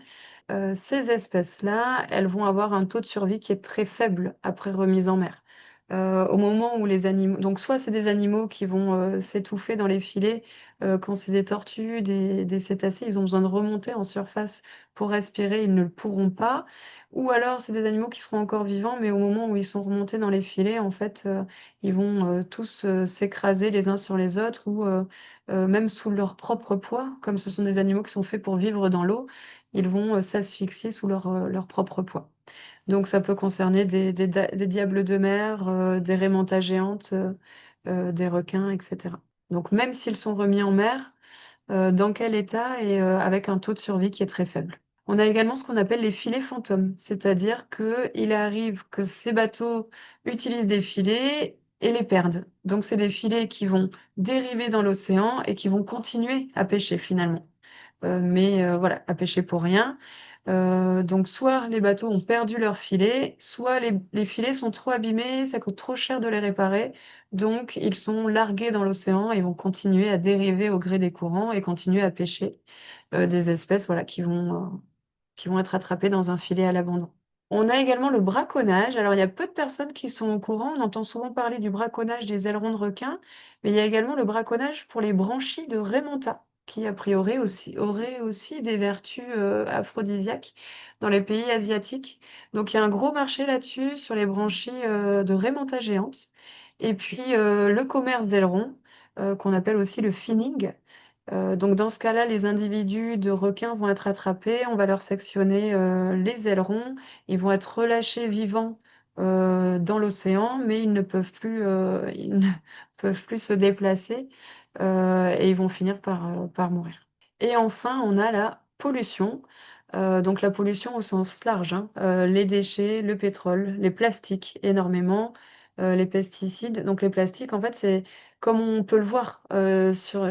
Ces espèces-là, elles vont avoir un taux de survie qui est très faible après remise en mer. Au moment où les animaux donc soit c'est des animaux qui vont, s'étouffer dans les filets, quand c'est des tortues, des cétacés, ils ont besoin de remonter en surface pour respirer, ils ne le pourront pas. Ou alors c'est des animaux qui seront encore vivants, mais au moment où ils sont remontés dans les filets, en fait, ils vont, tous, s'écraser les uns sur les autres ou, même sous leur propre poids. Comme ce sont des animaux qui sont faits pour vivre dans l'eau, ils vont, s'asphyxier sous leur propre poids. Donc ça peut concerner des diables de mer, des raies mantas géantes, des requins et cetera. Donc même s'ils sont remis en mer, dans quel état et avec un taux de survie qui est très faible. On a également ce qu'on appelle les filets fantômes, c'est-à-dire qu'il arrive que ces bateaux utilisent des filets et les perdent. Donc c'est des filets qui vont dériver dans l'océan et qui vont continuer à pêcher finalement. Mais voilà, à pêcher pour rien. Donc soit les bateaux ont perdu leurs filets, soit les filets sont trop abîmés, ça coûte trop cher de les réparer, donc ils sont largués dans l'océan et vont continuer à dériver au gré des courants et continuer à pêcher, des espèces, voilà, qui vont être attrapées dans un filet à l'abandon. On a également le braconnage. Alors, il y a peu de personnes qui sont au courant. On entend souvent parler du braconnage des ailerons de requin, mais il y a également le braconnage pour les branchies de raies manta, qui a priori aussi, aurait aussi des vertus aphrodisiaques dans les pays asiatiques. Donc, il y a un gros marché là-dessus sur les branchies de raies manta géantes. Et puis, le commerce d'ailerons, qu'on appelle aussi le finning. Donc dans ce cas-là, les individus de requins vont être attrapés, on va leur sectionner, les ailerons, ils vont être relâchés vivants, dans l'océan, mais ils ne peuvent plus, ils ne peuvent plus se déplacer, et ils vont finir par mourir. Et enfin, on a la pollution, donc la pollution au sens large, hein, les déchets, le pétrole, les plastiques énormément, les pesticides. Donc les plastiques, en fait, c'est comme on peut le voir,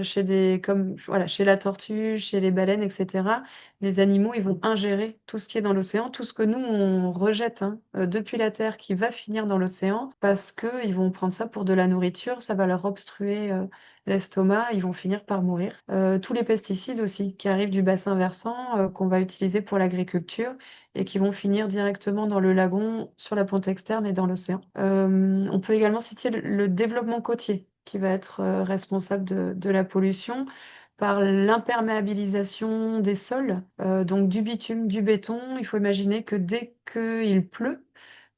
chez des comme voilà, chez la tortue, chez les baleines et cetera, les animaux, ils vont ingérer tout ce qui est dans l'océan, tout ce que nous, on rejette, hein, depuis la terre qui va finir dans l'océan parce qu'ils vont prendre ça pour de la nourriture, ça va leur obstruer, l'estomac, ils vont finir par mourir. Tous les pesticides aussi qui arrivent du bassin versant, qu'on va utiliser pour l'agriculture et qui vont finir directement dans le lagon, sur la pente externe et dans l'océan. On peut également citer le développement côtier qui va être, responsable de la pollution par l'imperméabilisation des sols, donc du bitume, du béton. Il faut imaginer que dès qu'il pleut,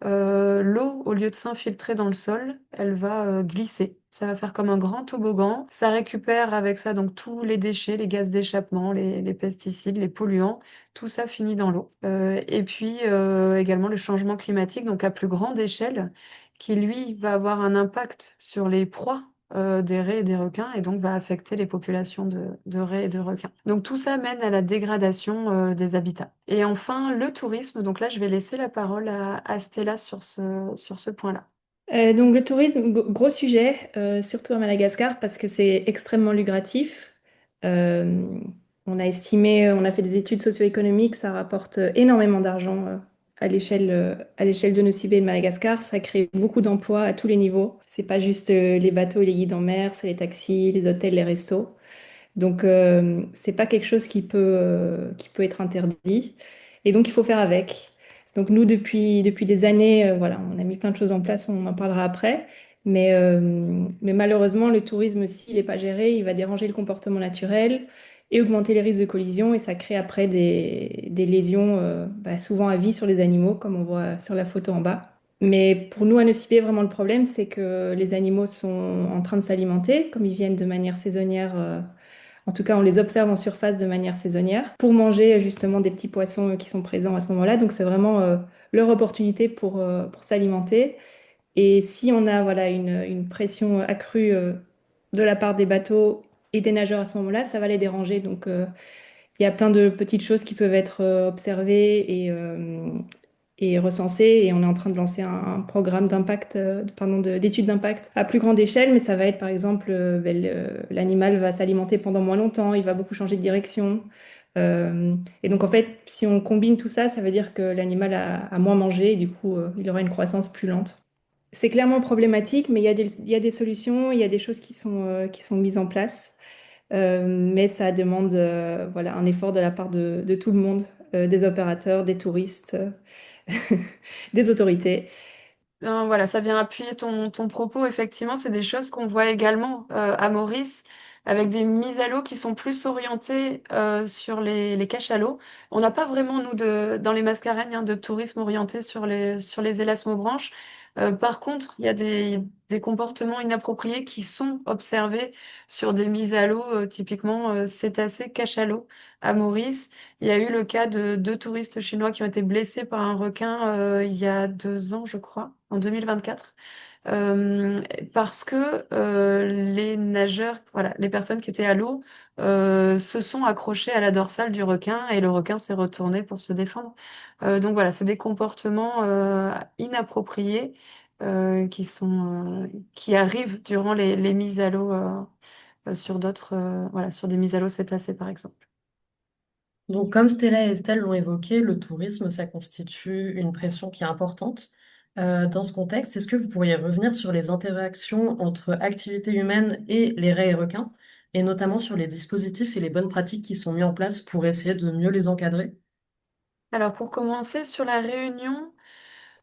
l'eau, au lieu de s'infiltrer dans le sol, elle va, glisser. Ça va faire comme un grand toboggan. Ça récupère avec ça donc tous les déchets, les gaz d'échappement, les pesticides, les polluants, tout ça finit dans l'eau. Et puis, également le changement climatique, donc à plus grande échelle, qui lui va avoir un impact sur les proies, des raies et des requins et donc va affecter les populations de raies et de requins. Donc tout ça mène à la dégradation, des habitats. Et enfin, le tourisme. Donc là, je vais laisser la parole à Stella sur ce point-là. Donc le tourisme, gros sujet, surtout à Madagascar, parce que c'est extrêmement lucratif. Euh, on a estimé, on a fait des études socio-économiques, ça rapporte énormément d'argent à l'échelle de Nocibé et de Madagascar, ça crée beaucoup d'emplois à tous les niveaux. C'est pas juste les bateaux et les guides en mer, c'est les taxis, les hôtels, les restos. Donc, c'est pas quelque chose qui peut être interdit. Et donc, il faut faire avec. Donc, nous, depuis des années, voilà, on a mis plein de choses en place, on en parlera après. Mais malheureusement, le tourisme, s'il n'est pas géré, il va déranger le comportement naturel et augmenter les risques de collision. Et ça crée après des lésions, bah, souvent à vie sur les animaux, comme on voit sur la photo en bas. Mais pour nous, à Nocibé, vraiment le problème, c'est que les animaux sont en train de s'alimenter, comme ils viennent de manière saisonnière. En tout cas, on les observe en surface de manière saisonnière pour manger justement des petits poissons qui sont présents à ce moment-là. Donc, c'est vraiment leur opportunité pour s'alimenter. Et si on a voilà, une pression accrue de la part des bateaux et des nageurs à ce moment-là, ça va les déranger. Donc, il y a plein de petites choses qui peuvent être observées et recensées. Et on est en train de lancer un programme d'impact, d'études d'impact à plus grande échelle. Mais ça va être, par exemple, l'animal va s'alimenter pendant moins longtemps, il va beaucoup changer de direction. Et donc, en fait, si on combine tout ça, ça veut dire que l'animal a moins mangé et du coup, il aura une croissance plus lente. C'est clairement problématique, mais il y a des solutions, il y a des choses qui sont mises en place. Mais ça demande voilà, un effort de la part de tout le monde, des opérateurs, des touristes, des autorités. Voilà, ça vient appuyer ton propos. Effectivement, c'est des choses qu'on voit également à Maurice, avec des mises à l'eau qui sont plus orientées sur les cachalots. On n'a pas vraiment, nous, dans les Mascareignes, hein, de tourisme orienté sur les élasmobranches. Par contre, il y a des comportements inappropriés qui sont observés sur des mises à l'eau, typiquement cétacés, cachalots à Maurice. Il y a eu le cas de deux touristes chinois qui ont été blessés par un requin il y a 2 ans, je crois, en 2024, euh, parce que les nageurs, voilà, les personnes qui étaient à l'eau se sont accrochées à la dorsale du requin et le requin s'est retourné pour se défendre. Donc voilà, c'est des comportements inappropriés qui arrivent durant les mises à l'eau sur d'autres, voilà, sur des mises à l'eau cétacés par exemple. Donc, comme Stella et Estelle l'ont évoqué, le tourisme, ça constitue une pression qui est importante. Dans ce contexte, est-ce que vous pourriez revenir sur les interactions entre activités humaines et les raies et requins, et notamment sur les dispositifs et les bonnes pratiques qui sont mis en place pour essayer de mieux les encadrer? Alors pour commencer, sur la Réunion,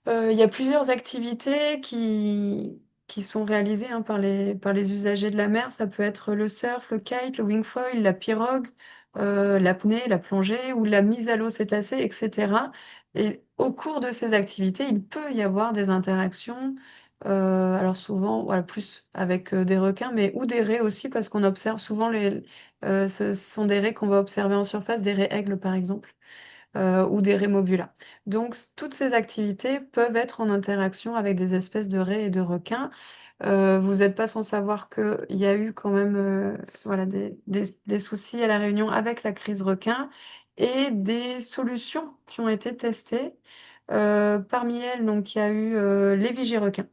il y a plusieurs activités qui sont réalisées hein, par les usagers de la mer. Ça peut être le surf, le kite, le wingfoil, la pirogue, l'apnée, la plongée ou la mise à l'eau cétacée, etc. Et au cours de ces activités, il peut y avoir des interactions, alors souvent, voilà, plus avec des requins, mais ou des raies aussi, parce qu'on observe souvent ce sont des raies qu'on va observer en surface, des raies aigles par exemple ou des rémobulas. Donc, toutes ces activités peuvent être en interaction avec des espèces de raies et de requins. Vous n'êtes pas sans savoir qu'il y a eu quand même voilà, des soucis à La Réunion avec la crise requin et des solutions qui ont été testées. Parmi elles, donc, il y a eu les vigies-requins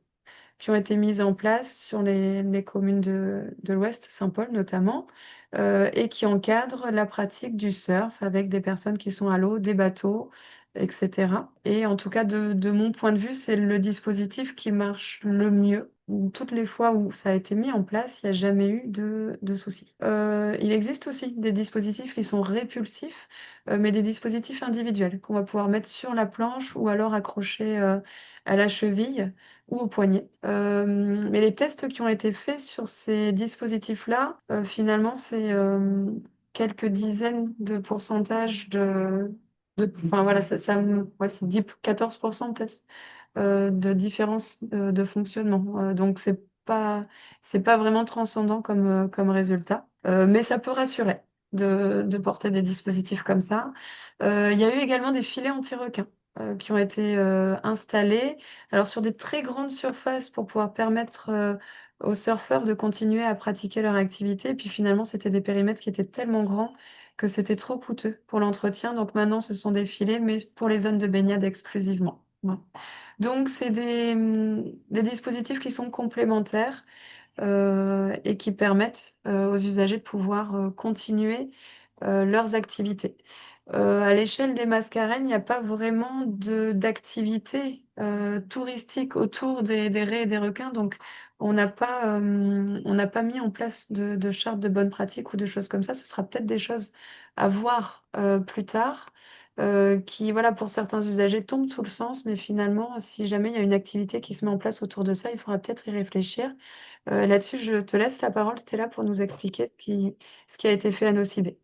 qui ont été mises en place sur les communes de l'Ouest, Saint-Paul notamment, et qui encadrent la pratique du surf avec des personnes qui sont à l'eau, des bateaux, etc. Et en tout cas, de mon point de vue, c'est le dispositif qui marche le mieux. Toutes les fois où ça a été mis en place, il n'y a jamais eu de soucis. Il existe aussi des dispositifs qui sont répulsifs, mais des dispositifs individuels qu'on va pouvoir mettre sur la planche ou alors accrocher à la cheville ou au poignet. Mais les tests qui ont été faits sur ces dispositifs-là, finalement, c'est quelques dizaines de pourcentages enfin voilà, ouais, c'est 14% peut-être de différence de fonctionnement. Donc c'est pas vraiment transcendant comme résultat. Mais ça peut rassurer de porter des dispositifs comme ça. Il y a eu également des filets anti-requins qui ont été installés. Alors sur des très grandes surfaces pour pouvoir permettre aux surfeurs de continuer à pratiquer leur activité. Et puis finalement, c'était des périmètres qui étaient tellement grands que c'était trop coûteux pour l'entretien. Donc maintenant, ce sont des filets, mais pour les zones de baignade exclusivement. Voilà. Donc, c'est des dispositifs qui sont complémentaires et qui permettent aux usagers de pouvoir continuer leurs activités. À l'échelle des Mascareines, il n'y a pas vraiment d'activité touristique autour des raies et des requins, donc on n'a pas mis en place de charte de bonne pratique ou de choses comme ça. Ce sera peut-être des choses à voir plus tard, qui, voilà, pour certains usagers tombent sous le sens, mais finalement, si jamais il y a une activité qui se met en place autour de ça, il faudra peut-être y réfléchir. Là-dessus, je te laisse la parole, Stella, pour nous expliquer ce qui a été fait à Nocibé.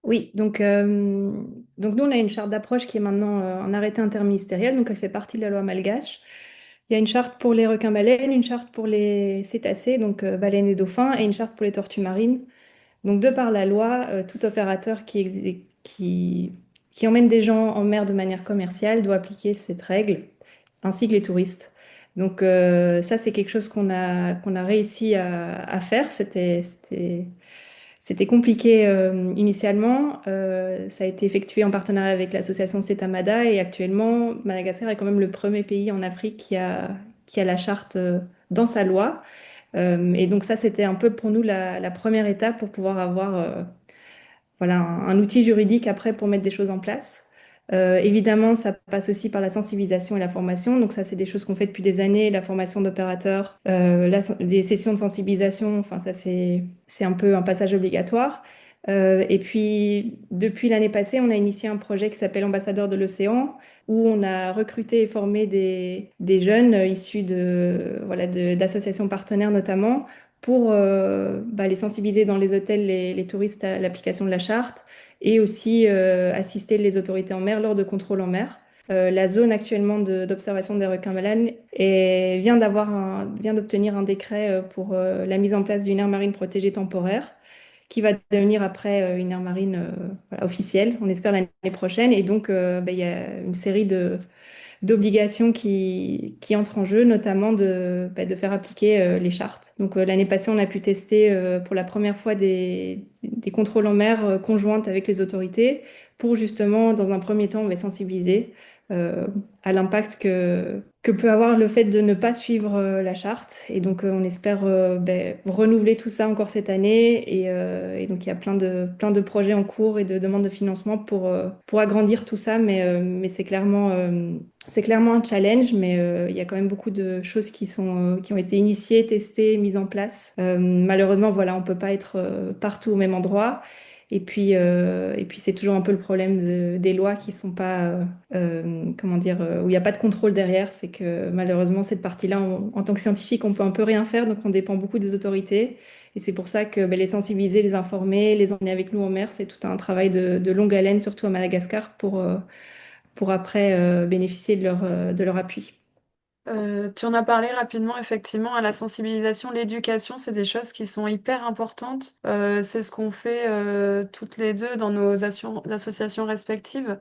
Oui, donc nous, on a une charte d'approche qui est maintenant en arrêté interministériel, donc elle fait partie de la loi malgache. Il y a une charte pour les requins-baleines, une charte pour les cétacés, donc baleines et dauphins, et une charte pour les tortues marines. Donc, de par la loi, tout opérateur qui emmène des gens en mer de manière commerciale doit appliquer cette règle, ainsi que les touristes. Donc, ça, c'est quelque chose qu'on a réussi à faire. C'était compliqué initialement. Ça a été effectué en partenariat avec l'association Setamada et actuellement, Madagascar est quand même le premier pays en Afrique qui a la charte dans sa loi. Et donc ça, c'était un peu pour nous la première étape pour pouvoir avoir voilà, un outil juridique après pour mettre des choses en place. Évidemment, ça passe aussi par la sensibilisation et la formation. Donc ça, c'est des choses qu'on fait depuis des années, la formation d'opérateurs, des sessions de sensibilisation. Enfin, ça, c'est un peu un passage obligatoire. Et puis, depuis l'année passée, on a initié un projet qui s'appelle Ambassadeurs de l'océan, où on a recruté et formé des jeunes issus voilà, d'associations partenaires notamment, pour les sensibiliser dans les hôtels, les touristes à l'application de la charte et aussi assister les autorités en mer lors de contrôles en mer. La zone actuellement d'observation des requins-baleines vient d'obtenir un décret pour la mise en place d'une aire marine protégée temporaire qui va devenir après une aire marine voilà, officielle, on espère l'année prochaine. Et donc, il y a une série d'obligations qui entrent en jeu, notamment de faire appliquer les chartes. Donc l'année passée, on a pu tester pour la première fois des contrôles en mer conjointes avec les autorités pour justement, dans un premier temps, on va sensibiliser euh, à l'impact que peut avoir le fait de ne pas suivre la charte. Et donc on espère renouveler tout ça encore cette année. Et donc il y a plein de projets en cours et de demandes de financement pour agrandir tout ça, mais c'est clairement un challenge, mais il y a quand même beaucoup de choses qui ont été initiées, testées, mises en place. Malheureusement, voilà, on peut pas être partout au même endroit. Et puis c'est toujours un peu le problème des lois qui sont pas, comment dire, où il n'y a pas de contrôle derrière. C'est que malheureusement, cette partie-là, en tant que scientifique, on peut un peu rien faire, donc on dépend beaucoup des autorités. Et c'est pour ça que les sensibiliser, les informer, les emmener avec nous en mer, c'est tout un travail de longue haleine, surtout à Madagascar, pour après bénéficier de leur appui. Tu en as parlé rapidement, effectivement, à la sensibilisation, l'éducation, c'est des choses qui sont hyper importantes. C'est ce qu'on fait toutes les deux dans nos associations respectives.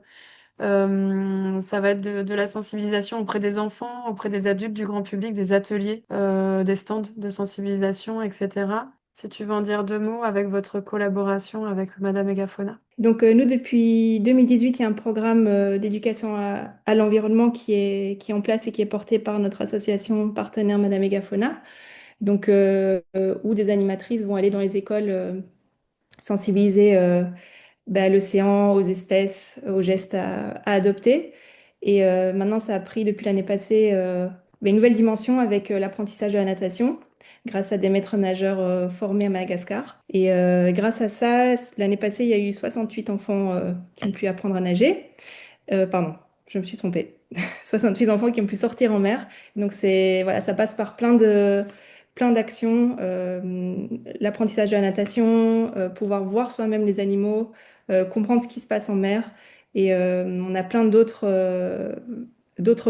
Ça va être de la sensibilisation auprès des enfants, auprès des adultes, du grand public, des ateliers, des stands de sensibilisation, etc. Si tu veux en dire deux mots avec votre collaboration avec Madame Egafona. Donc, nous, depuis 2018, il y a un programme d'éducation à l'environnement qui est en place et qui est porté par notre association partenaire Madame Megafona. Donc, où des animatrices vont aller dans les écoles sensibiliser à l'océan, aux espèces, aux gestes à adopter. Et maintenant, ça a pris depuis l'année passée une nouvelle dimension avec l'apprentissage de la natation, grâce à des maîtres nageurs formés à Madagascar. Et grâce à ça, l'année passée, il y a eu 68 enfants qui ont pu apprendre à nager. Pardon, je me suis trompée. 68 enfants qui ont pu sortir en mer. Donc voilà, ça passe par plein d'actions, l'apprentissage de la natation, pouvoir voir soi-même les animaux, comprendre ce qui se passe en mer. Et on a plein d'autres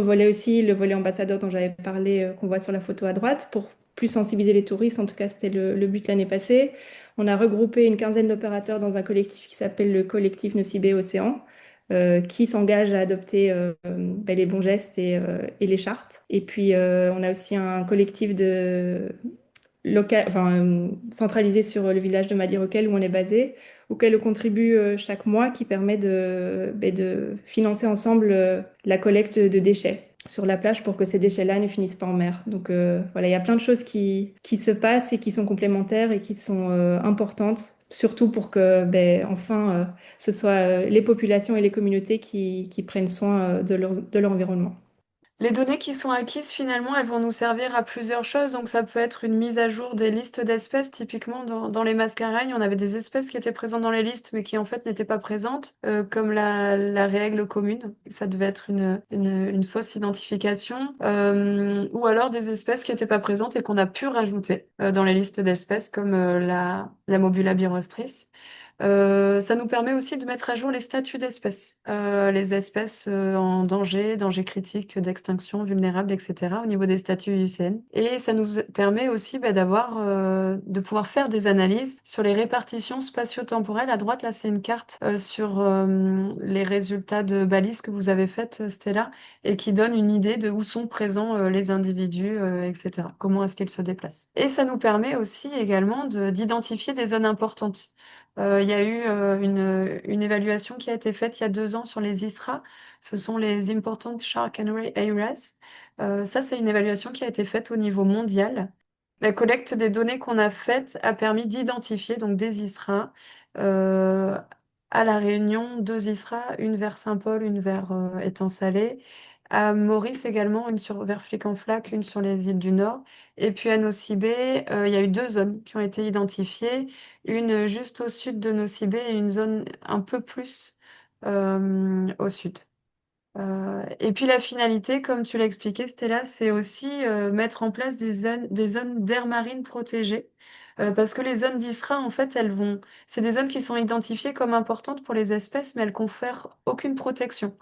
volets aussi, le volet ambassadeur dont j'avais parlé, qu'on voit sur la photo à droite, pour plus sensibiliser les touristes. En tout cas, c'était le but l'année passée. On a regroupé une quinzaine d'opérateurs dans un collectif qui s'appelle le collectif Nocibé Océan, qui s'engage à adopter les bons gestes et les chartes. Et puis, on a aussi un collectif centralisé sur le village de Madiroquel où on est basé, auquel on contribue chaque mois, qui permet de financer ensemble la collecte de déchets sur la plage pour que ces déchets-là ne finissent pas en mer. Donc voilà, il y a plein de choses qui se passent et qui sont complémentaires et qui sont importantes surtout pour que, ben, enfin, ce soit les populations et les communautés qui prennent soin de leur environnement. Les données qui sont acquises, finalement, elles vont nous servir à plusieurs choses. Donc, ça peut être une mise à jour des listes d'espèces. Typiquement, dans les mascareignes, on avait des espèces qui étaient présentes dans les listes, mais qui en fait n'étaient pas présentes, comme la règle commune. Ça devait être une fausse identification. Ou alors des espèces qui n'étaient pas présentes et qu'on a pu rajouter dans les listes d'espèces, comme la Mobula birostris. Ça nous permet aussi de mettre à jour les statuts d'espèces, les espèces en danger, danger critique d'extinction, vulnérables, etc. au niveau des statuts IUCN. Et ça nous permet aussi de pouvoir faire des analyses sur les répartitions spatio-temporelles. À droite, là, c'est une carte sur les résultats de balises que vous avez faites, Stella, et qui donne une idée de où sont présents les individus, etc. Comment est-ce qu'ils se déplacent. Et ça nous permet aussi également d'identifier des zones importantes. Il y a eu une évaluation qui a été faite il y a 2 ans sur les ISRA. Ce sont les Important Shark and Ray Areas. Ça, c'est une évaluation qui a été faite au niveau mondial. La collecte des données qu'on a faites a permis d'identifier donc des ISRA. euh, à La Réunion, 2 ISRA, une vers Saint-Paul, une vers Étang-Salé. À Maurice également, une vers Flic-en-Flac, une sur les îles du Nord. Et puis à Nosy-Be, il y a eu 2 zones qui ont été identifiées, une juste au sud de Nosy-Be et une zone un peu plus au sud. Et puis la finalité, comme tu l'as expliqué, Stella, c'est aussi mettre en place des zones d'aires marines protégées. Parce que les zones d'ISRA, en fait, c'est des zones qui sont identifiées comme importantes pour les espèces, mais elles confèrent aucune protection.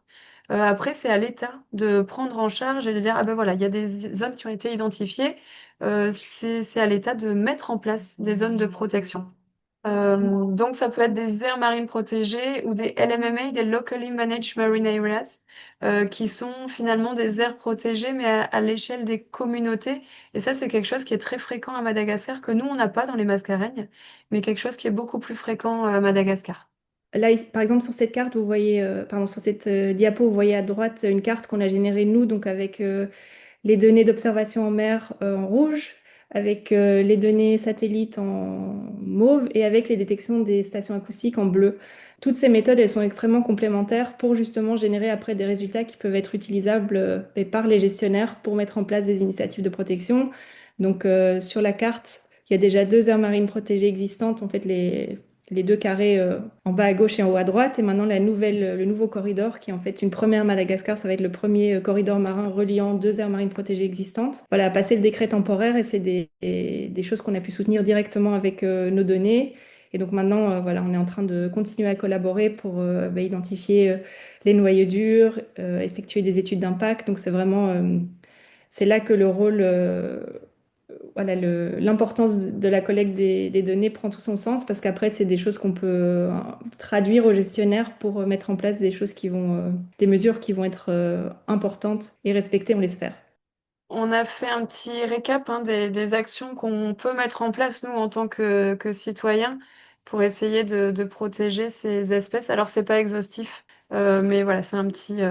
Après, c'est à l'État de prendre en charge et de dire, ah ben voilà, il y a des zones qui ont été identifiées, c'est à l'État de mettre en place des zones de protection. Donc, ça peut être des aires marines protégées ou des LMMA, des Locally Managed Marine Areas, qui sont finalement des aires protégées, mais à l'échelle des communautés. Et ça, c'est quelque chose qui est très fréquent à Madagascar, que nous, on n'a pas dans les mascareignes, mais quelque chose qui est beaucoup plus fréquent à Madagascar. Là, par exemple, sur cette carte, vous voyez, pardon, sur cette diapo, vous voyez à droite une carte qu'on a générée nous, donc avec les données d'observation en mer en rouge, avec les données satellites en mauve et avec les détections des stations acoustiques en bleu. Toutes ces méthodes, elles sont extrêmement complémentaires pour justement générer après des résultats qui peuvent être utilisables par les gestionnaires pour mettre en place des initiatives de protection. Donc sur la carte, il y a déjà 2 aires marines protégées existantes, en fait les 2 carrés en bas à gauche et en haut à droite. Et maintenant, le nouveau corridor, qui est en fait une première Madagascar, ça va être le premier corridor marin reliant 2 aires marines protégées existantes. Voilà, passer le décret temporaire, et c'est des choses qu'on a pu soutenir directement avec nos données. Et donc maintenant, voilà, on est en train de continuer à collaborer pour identifier les noyaux durs, effectuer des études d'impact. Donc c'est vraiment, c'est là que le rôle voilà, l'importance de la collecte des données prend tout son sens parce qu'après, c'est des choses qu'on peut traduire aux gestionnaires pour mettre en place des choses des mesures qui vont être importantes et respectées, on l'espère. On a fait un petit récap hein, des actions qu'on peut mettre en place, nous, en tant que citoyens, pour essayer de protéger ces espèces. Alors, c'est pas exhaustif, mais voilà, c'est un petit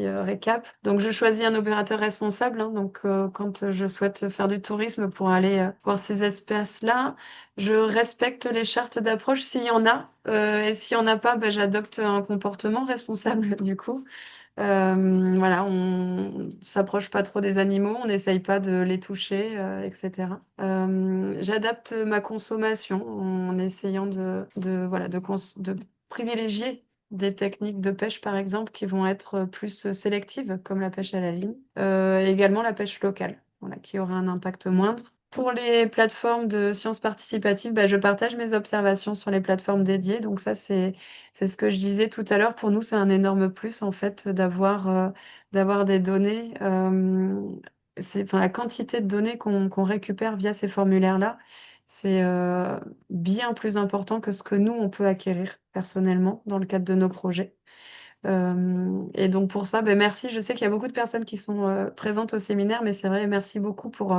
récap. Donc, je choisis un opérateur responsable. Hein, donc, quand je souhaite faire du tourisme pour aller voir ces espèces-là, je respecte les chartes d'approche s'il y en a. Et s'il y en a pas, ben, j'adopte un comportement responsable, du coup. Voilà, on s'approche pas trop des animaux, on n'essaye pas de les toucher, etc. J'adapte ma consommation en essayant voilà, de privilégier des techniques de pêche, par exemple, qui vont être plus sélectives, comme la pêche à la ligne. Et également la pêche locale, voilà, qui aura un impact moindre. Pour les plateformes de sciences participatives, bah, je partage mes observations sur les plateformes dédiées. Donc ça, c'est ce que je disais tout à l'heure. Pour nous, c'est un énorme plus, en fait, d'avoir des données. Enfin, la quantité de données qu'on récupère via ces formulaires-là, c'est bien plus important que ce que nous, on peut acquérir personnellement dans le cadre de nos projets. Et donc pour ça, ben merci. Je sais qu'il y a beaucoup de personnes qui sont présentes au séminaire, mais c'est vrai, merci beaucoup pour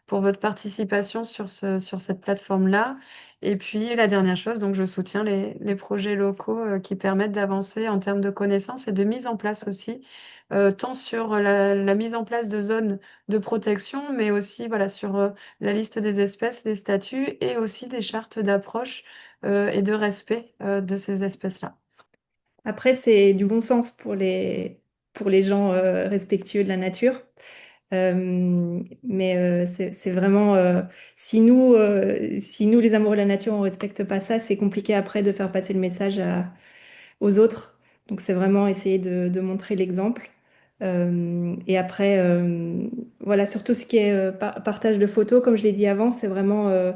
votre participation sur cette plateforme-là. Et puis la dernière chose, donc je soutiens les projets locaux qui permettent d'avancer en termes de connaissances et de mise en place aussi, tant sur la mise en place de zones de protection, mais aussi voilà, sur la liste des espèces, les statuts et aussi des chartes d'approche et de respect de ces espèces-là. Après, c'est du bon sens pour les gens respectueux de la nature. Mais c'est vraiment, si nous, les amoureux de la nature, on respecte pas ça, c'est compliqué après de faire passer le message aux autres. Donc c'est vraiment essayer de montrer l'exemple. Et après, voilà, surtout ce qui est partage de photos, comme je l'ai dit avant, c'est vraiment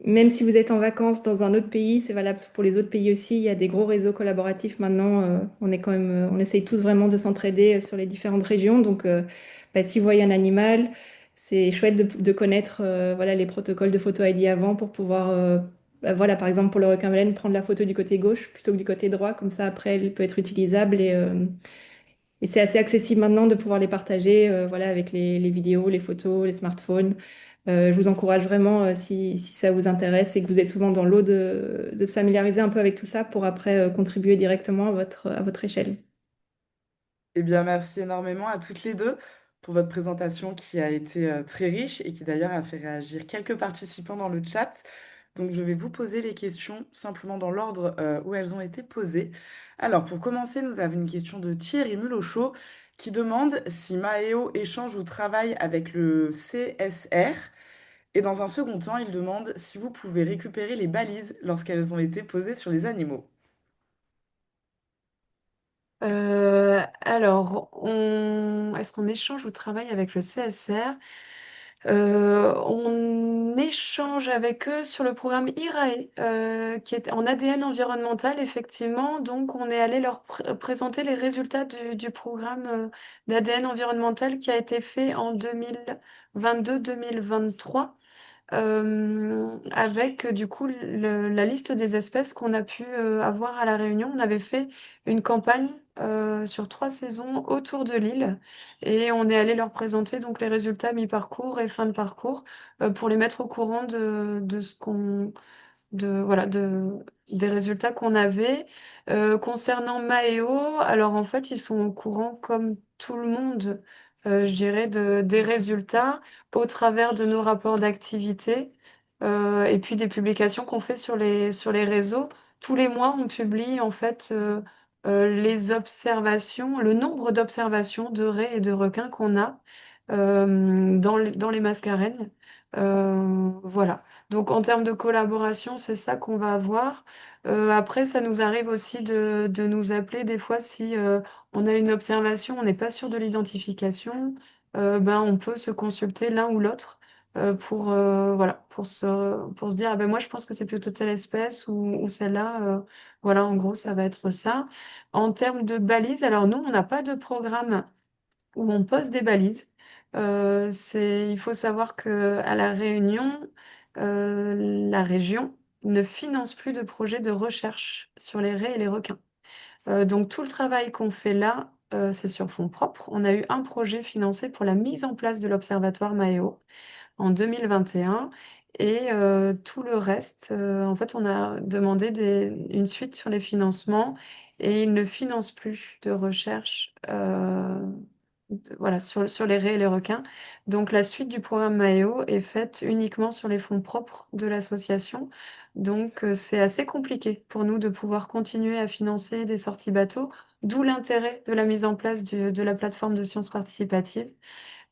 même si vous êtes en vacances dans un autre pays, c'est valable pour les autres pays aussi. Il y a des gros réseaux collaboratifs maintenant. On est quand même, on essaye tous vraiment de s'entraider sur les différentes régions. Donc, bah, si vous voyez un animal, c'est chouette de connaître voilà, les protocoles de photo ID avant pour pouvoir, bah, voilà, par exemple pour le requin-baleine, prendre la photo du côté gauche plutôt que du côté droit. Comme ça, après, elle peut être utilisable et c'est assez accessible maintenant de pouvoir les partager voilà, avec les vidéos, les photos, les smartphones. Je vous encourage vraiment, si ça vous intéresse et que vous êtes souvent dans l'eau, de se familiariser un peu avec tout ça pour après contribuer directement à votre échelle. Eh bien, merci énormément à toutes les deux pour votre présentation qui a été très riche et qui d'ailleurs a fait réagir quelques participants dans le chat. Donc, je vais vous poser les questions simplement dans l'ordre où elles ont été posées. Alors, pour commencer, nous avons une question de Thierry Mulauchaud qui demande si Maeo échange ou travaille avec le CSR. Et dans un second temps, il demande si vous pouvez récupérer les balises lorsqu'elles ont été posées sur les animaux. Est-ce qu'on échange ou travaille avec le CSR? On échange avec eux sur le programme IRAE, qui est en ADN environnemental, effectivement. Donc, on est allé leur présenter les résultats du programme d'ADN environnemental qui a été fait en 2022-2023. Avec du coup la liste des espèces qu'on a pu avoir à La Réunion. On avait fait une campagne sur 3 saisons autour de l'île et on est allé leur présenter donc les résultats mi-parcours et fin de parcours pour les mettre au courant de ce qu'on voilà, des résultats qu'on avait. Concernant Maeo, alors en fait, ils sont au courant, comme tout le monde, je dirais, des résultats au travers de nos rapports d'activité et puis des publications qu'on fait sur les réseaux. Tous les mois, on publie en fait les observations, le nombre d'observations de raies et de requins qu'on a dans les mascareignes. Voilà. Donc en termes de collaboration, c'est ça qu'on va avoir. Après, ça nous arrive aussi de nous appeler des fois si on a une observation, on n'est pas sûr de l'identification, ben, on peut se consulter l'un ou l'autre voilà, pour se dire, ah ben moi je pense que c'est plutôt telle espèce ou celle-là. Voilà, en gros, ça va être ça. En termes de balises, alors nous, on n'a pas de programme où on pose des balises. Il faut savoir que à La Réunion, la région ne finance plus de projets de recherche sur les raies et les requins. Donc tout le travail qu'on fait là, c'est sur fonds propres. On a eu un projet financé pour la mise en place de l'observatoire Maeo en 2021. Et tout le reste, en fait, on a demandé une suite sur les financements et ils ne financent plus de recherche voilà, sur les raies et les requins. Donc la suite du programme Maeo est faite uniquement sur les fonds propres de l'association. Donc c'est assez compliqué pour nous de pouvoir continuer à financer des sorties bateaux, d'où l'intérêt de la mise en place de la plateforme de sciences participatives.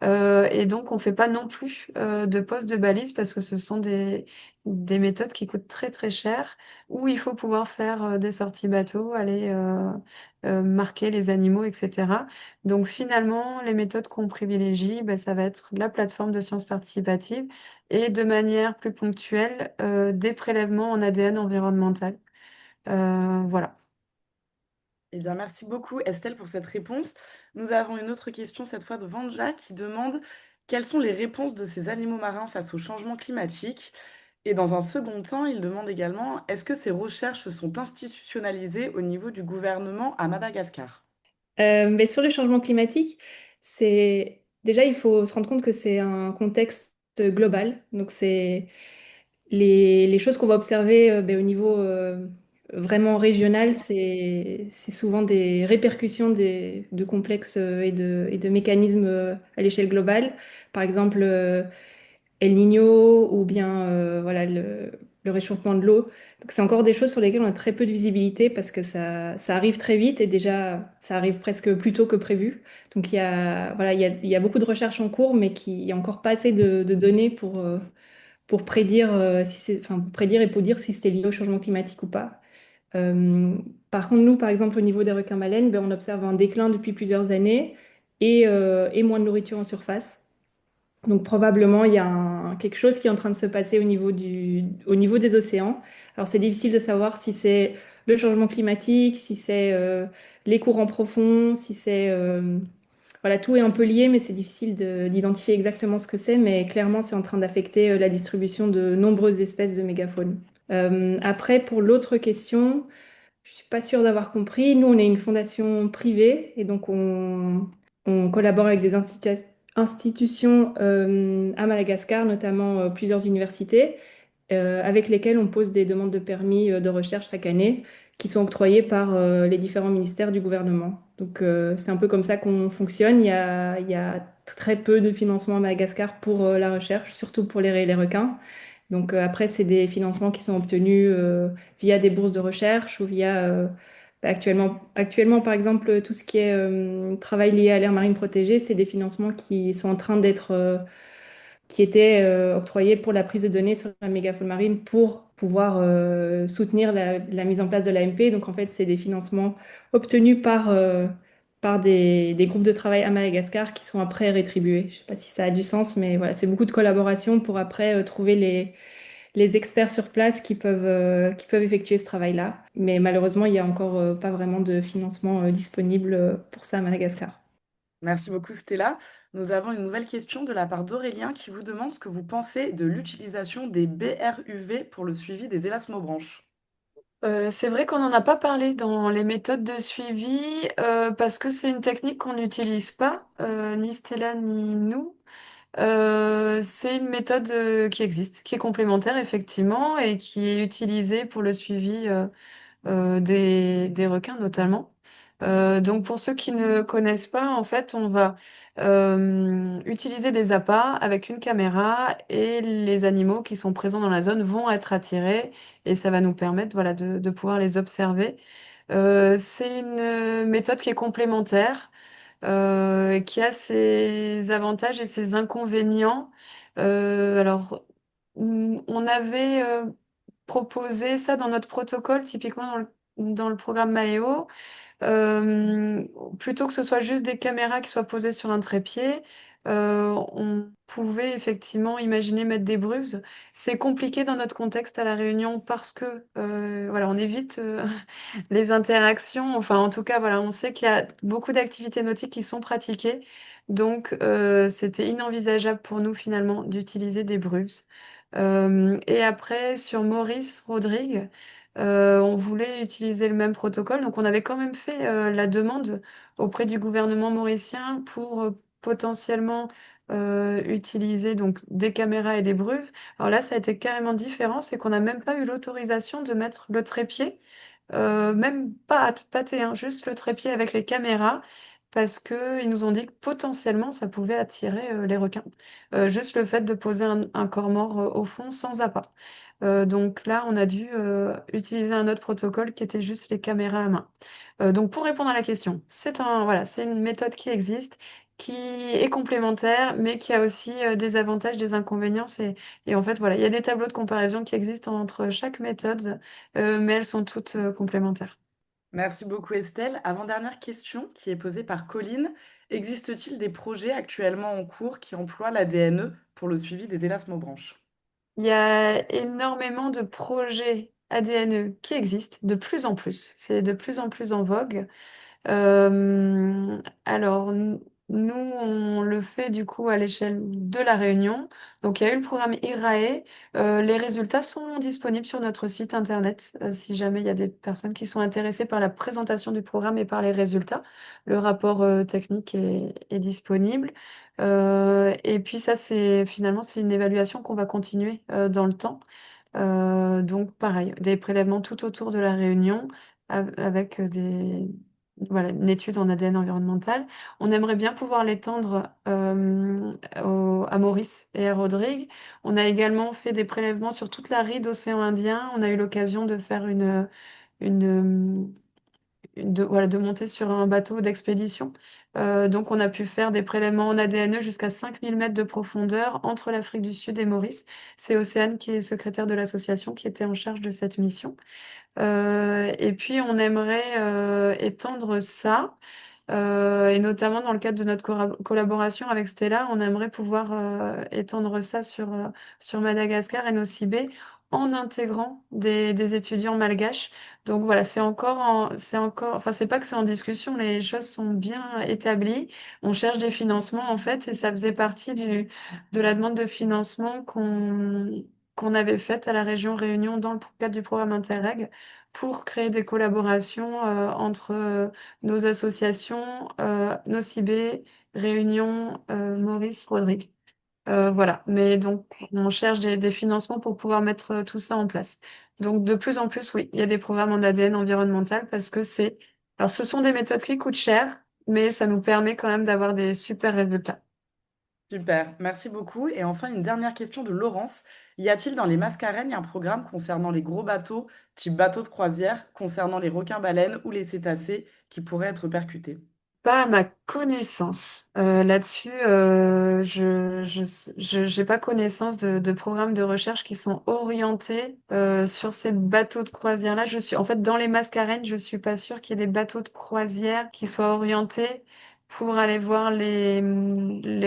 Et donc, on fait pas non plus de pose de balises parce que ce sont des méthodes qui coûtent très très cher, où il faut pouvoir faire des sorties bateau, aller marquer les animaux, etc. Donc finalement, les méthodes qu'on privilégie, ben, ça va être la plateforme de sciences participatives et de manière plus ponctuelle, des prélèvements en ADN environnemental. Voilà. Eh bien, merci beaucoup Estelle pour cette réponse. Nous avons une autre question, cette fois de Vanja, qui demande quelles sont les réponses de ces animaux marins face au changement climatique Et dans un second temps, il demande également, est-ce que ces recherches sont institutionnalisées au niveau du gouvernement à Madagascar? Mais sur le changement climatique, c'est déjà il faut se rendre compte que c'est un contexte global. Donc c'est les choses qu'on va observer ben, au niveau vraiment régional, c'est souvent des répercussions de complexes et de mécanismes à l'échelle globale. Par exemple, El Niño ou bien voilà, le réchauffement de l'eau. Donc c'est encore des choses sur lesquelles on a très peu de visibilité parce que ça arrive très vite et déjà ça arrive presque plus tôt que prévu. Donc voilà, il y a beaucoup de recherches en cours, mais il n'y a encore pas assez de données pour prédire, si c'est, enfin, pour prédire et pour dire si c'était lié au changement climatique ou pas. Euh, Par contre, nous, par exemple, au niveau des requins-baleines, ben, on observe un déclin depuis plusieurs années et moins de nourriture en surface. Donc probablement, il y a quelque chose qui est en train de se passer au niveau des océans. Alors c'est difficile de savoir si c'est le changement climatique, si c'est les courants profonds, si c'est... voilà, tout est un peu lié, mais c'est difficile d'identifier exactement ce que c'est. Mais clairement, c'est en train d'affecter la distribution de nombreuses espèces de mégafaune. Après, pour l'autre question, je suis pas sûre d'avoir compris. Nous, on est une fondation privée et donc on collabore avec des institutions à Madagascar, notamment plusieurs universités, avec lesquelles on pose des demandes de permis de recherche chaque année qui sont octroyées par les différents ministères du gouvernement. Donc c'est un peu comme ça qu'on fonctionne. Il y a très peu de financement à Madagascar pour la recherche, surtout pour les requins. Donc après, c'est des financements qui sont obtenus via des bourses de recherche ou via actuellement, par exemple, tout ce qui est travail lié à l'aire marine protégée, c'est des financements qui sont en train d'être qui étaient octroyés pour la prise de données sur la mégafaune marine pour pouvoir soutenir la mise en place de l'AMP. Donc en fait, c'est des financements obtenus par des groupes de travail à Madagascar qui sont après rétribués. Je ne sais pas si ça a du sens, mais voilà, c'est beaucoup de collaboration pour après trouver les experts sur place qui peuvent effectuer ce travail-là. Mais malheureusement, il n'y a encore pas vraiment de financement disponible pour ça à Madagascar. Merci beaucoup Stella. Nous avons une nouvelle question de la part d'Aurélien qui vous demande ce que vous pensez de l'utilisation des BRUV pour le suivi des élasmobranches. C'est vrai qu'on n'en a pas parlé dans les méthodes de suivi parce que c'est une technique qu'on n'utilise pas, ni Stella ni nous. C'est une méthode qui existe, qui est complémentaire effectivement et qui est utilisée pour le suivi des requins notamment. Donc pour ceux qui ne connaissent pas, en fait, on va utiliser des appâts avec une caméra et les animaux qui sont présents dans la zone vont être attirés et ça va nous permettre voilà, de pouvoir les observer. C'est une méthode qui est complémentaire, qui a ses avantages et ses inconvénients. Alors, on avait proposé ça dans notre protocole, typiquement dans le programme Maeo. Euh, Plutôt que ce soit juste des caméras qui soient posées sur un trépied, on pouvait effectivement imaginer mettre des bruses. C'est compliqué dans notre contexte à La Réunion parce que voilà, on évite les interactions. Enfin, en tout cas, voilà, on sait qu'il y a beaucoup d'activités nautiques qui sont pratiquées. Donc, c'était inenvisageable pour nous finalement d'utiliser des bruses. Et après, sur Maurice Rodrigue, on voulait utiliser le même protocole, donc on avait quand même fait la demande auprès du gouvernement mauricien pour potentiellement utiliser donc des caméras et des bruits. Alors là, ça a été carrément différent, c'est qu'on n'a même pas eu l'autorisation de mettre le trépied, même pas à pâté, hein, juste le trépied avec les caméras, parce qu'ils nous ont dit que potentiellement ça pouvait attirer les requins. Juste le fait de poser un corps mort au fond sans appât. Donc là, on a dû utiliser un autre protocole qui était juste les caméras à main. Donc pour répondre à la question, voilà, c'est une méthode qui existe, qui est complémentaire, mais qui a aussi des avantages, des inconvénients. Et en fait, voilà, il y a des tableaux de comparaison qui existent entre chaque méthode, mais elles sont toutes complémentaires. Merci beaucoup Estelle. Avant-dernière question qui est posée par Colline. Existe-t-il des projets actuellement en cours qui emploient l'ADNE pour le suivi des élasmobranches? Il y a énormément de projets ADNE qui existent de plus en plus. C'est de plus en plus en vogue. Alors, Nous, on le fait du coup à l'échelle de la Réunion. Donc, il y a eu le programme IRAE. Les résultats sont disponibles sur notre site internet. Si jamais il y a des personnes qui sont intéressées par la présentation du programme et par les résultats, le rapport technique est disponible. Et puis ça, c'est une évaluation qu'on va continuer dans le temps. Donc, pareil, des prélèvements tout autour de la Réunion avec voilà, une étude en ADN environnemental. On aimerait bien pouvoir l'étendre à Maurice et à Rodrigue. On a également fait des prélèvements sur toute la ride océan Indien. On a eu l'occasion de faire une, voilà, de monter sur un bateau d'expédition. Donc, on a pu faire des prélèvements en ADNE jusqu'à 5000 mètres de profondeur entre l'Afrique du Sud et Maurice. C'est Océane qui est secrétaire de l'association qui était en charge de cette mission. Et puis, on aimerait étendre ça. Et notamment dans le cadre de notre collaboration avec Stella, on aimerait pouvoir étendre ça sur Madagascar et Nocibé en intégrant des étudiants malgaches. Donc voilà, enfin c'est pas que c'est en discussion, les choses sont bien établies. On cherche des financements en fait, et ça faisait partie de la demande de financement qu'on avait faite à la région Réunion dans le cadre du programme Interreg pour créer des collaborations entre nos associations, Nocibé, Réunion, Maurice, Rodrigue. Voilà, mais donc on cherche des financements pour pouvoir mettre tout ça en place. Donc de plus en plus, oui, il y a des programmes en ADN environnemental parce que alors ce sont des méthodes qui coûtent cher, mais ça nous permet quand même d'avoir des super résultats. Super, merci beaucoup. Et enfin, une dernière question de Laurence. Y a-t-il dans les Mascareignes un programme concernant les gros bateaux, type bateaux de croisière, concernant les requins-baleines ou les cétacés qui pourraient être percutés? Pas à ma connaissance. Là-dessus, j'ai pas connaissance de programmes de recherche qui sont orientés sur ces bateaux de croisière-là. En fait, dans les Mascareignes, je suis pas sûre qu'il y ait des bateaux de croisière qui soient orientés pour aller voir les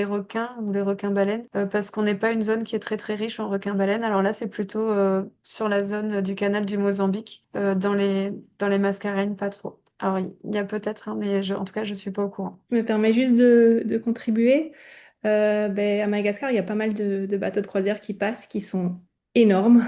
requins ou les requins-baleines, parce qu'on n'est pas une zone qui est très très riche en requins-baleines. Alors là, c'est plutôt sur la zone du canal du Mozambique, dans les Mascareignes, pas trop. Alors, il y a peut-être, hein, mais en tout cas, je suis pas au courant. Je me permets juste de contribuer. À Madagascar, il y a pas mal de bateaux de croisière qui passent, qui sont énormes,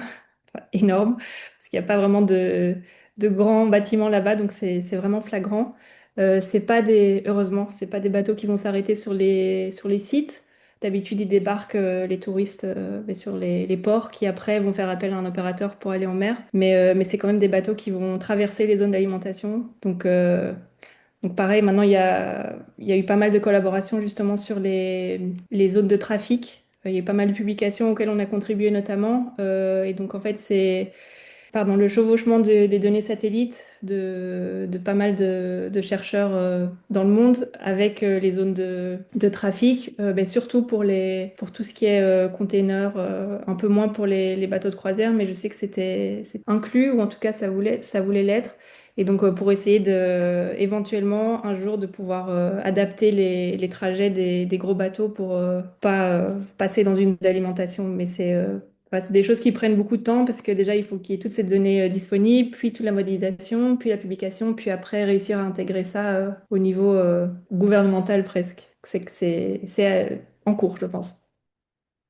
enfin, énormes, parce qu'il n'y a pas vraiment de grands bâtiments là-bas, donc c'est vraiment flagrant. Heureusement, c'est pas des bateaux qui vont s'arrêter sur les sites. D'habitude, ils débarquent les touristes sur les ports qui après vont faire appel à un opérateur pour aller en mer. Mais c'est quand même des bateaux qui vont traverser les zones d'alimentation. Donc pareil, maintenant il y a eu pas mal de collaborations justement sur les zones de trafic. Il y a eu pas mal de publications auxquelles on a contribué notamment. Et donc en fait c'est pardon, le chevauchement des données satellites de pas mal de chercheurs dans le monde avec les zones de trafic, surtout pour tout ce qui est container, un peu moins pour les bateaux de croisière, mais je sais que c'est inclus ou en tout cas ça voulait l'être. Et donc pour essayer éventuellement un jour de pouvoir adapter les trajets des gros bateaux pour pas passer dans une alimentation, mais c'est des choses qui prennent beaucoup de temps parce que déjà, il faut qu'il y ait toutes ces données disponibles, puis toute la modélisation, puis la publication, puis après réussir à intégrer ça au niveau gouvernemental presque. C'est en cours, je pense.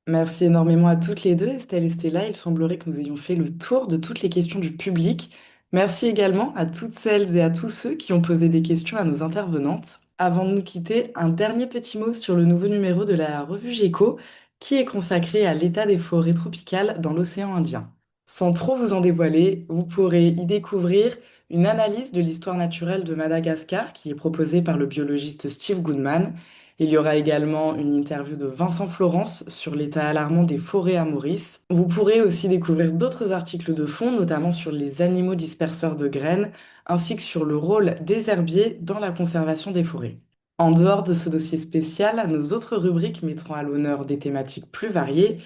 Merci énormément à toutes les deux, Estelle et Stella. Il semblerait que nous ayons fait le tour de toutes les questions du public. Merci également à toutes celles et à tous ceux qui ont posé des questions à nos intervenantes. Avant de nous quitter, un dernier petit mot sur le nouveau numéro de la revue GECO, qui est consacré à l'état des forêts tropicales dans l'océan Indien. Sans trop vous en dévoiler, vous pourrez y découvrir une analyse de l'histoire naturelle de Madagascar qui est proposée par le biologiste Steve Goodman. Il y aura également une interview de Vincent Florence sur l'état alarmant des forêts à Maurice. Vous pourrez aussi découvrir d'autres articles de fond, notamment sur les animaux disperseurs de graines, ainsi que sur le rôle des herbiers dans la conservation des forêts. En dehors de ce dossier spécial, nos autres rubriques mettront à l'honneur des thématiques plus variées.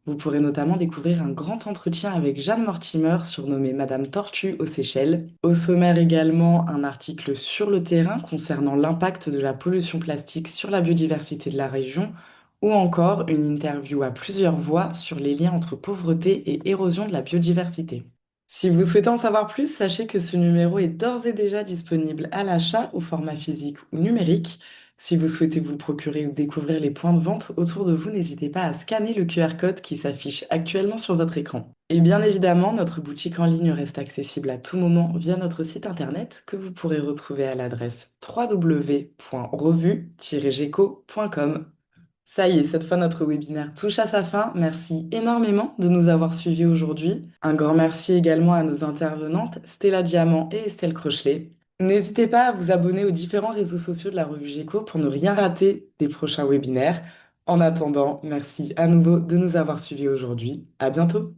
Vous pourrez notamment découvrir un grand entretien avec Jeanne Mortimer, surnommée Madame Tortue aux Seychelles. Au sommaire également, un article sur le terrain concernant l'impact de la pollution plastique sur la biodiversité de la région, ou encore une interview à plusieurs voix sur les liens entre pauvreté et érosion de la biodiversité. Si vous souhaitez en savoir plus, sachez que ce numéro est d'ores et déjà disponible à l'achat au format physique ou numérique. Si vous souhaitez vous le procurer ou découvrir les points de vente autour de vous, n'hésitez pas à scanner le QR code qui s'affiche actuellement sur votre écran. Et bien évidemment, notre boutique en ligne reste accessible à tout moment via notre site internet que vous pourrez retrouver à l'adresse www.revue-geco.com. Ça y est, cette fois notre webinaire touche à sa fin. Merci énormément de nous avoir suivis aujourd'hui. Un grand merci également à nos intervenantes, Stella Diamant et Estelle Crochelet. N'hésitez pas à vous abonner aux différents réseaux sociaux de la revue Géco pour ne rien rater des prochains webinaires. En attendant, merci à nouveau de nous avoir suivis aujourd'hui. À bientôt!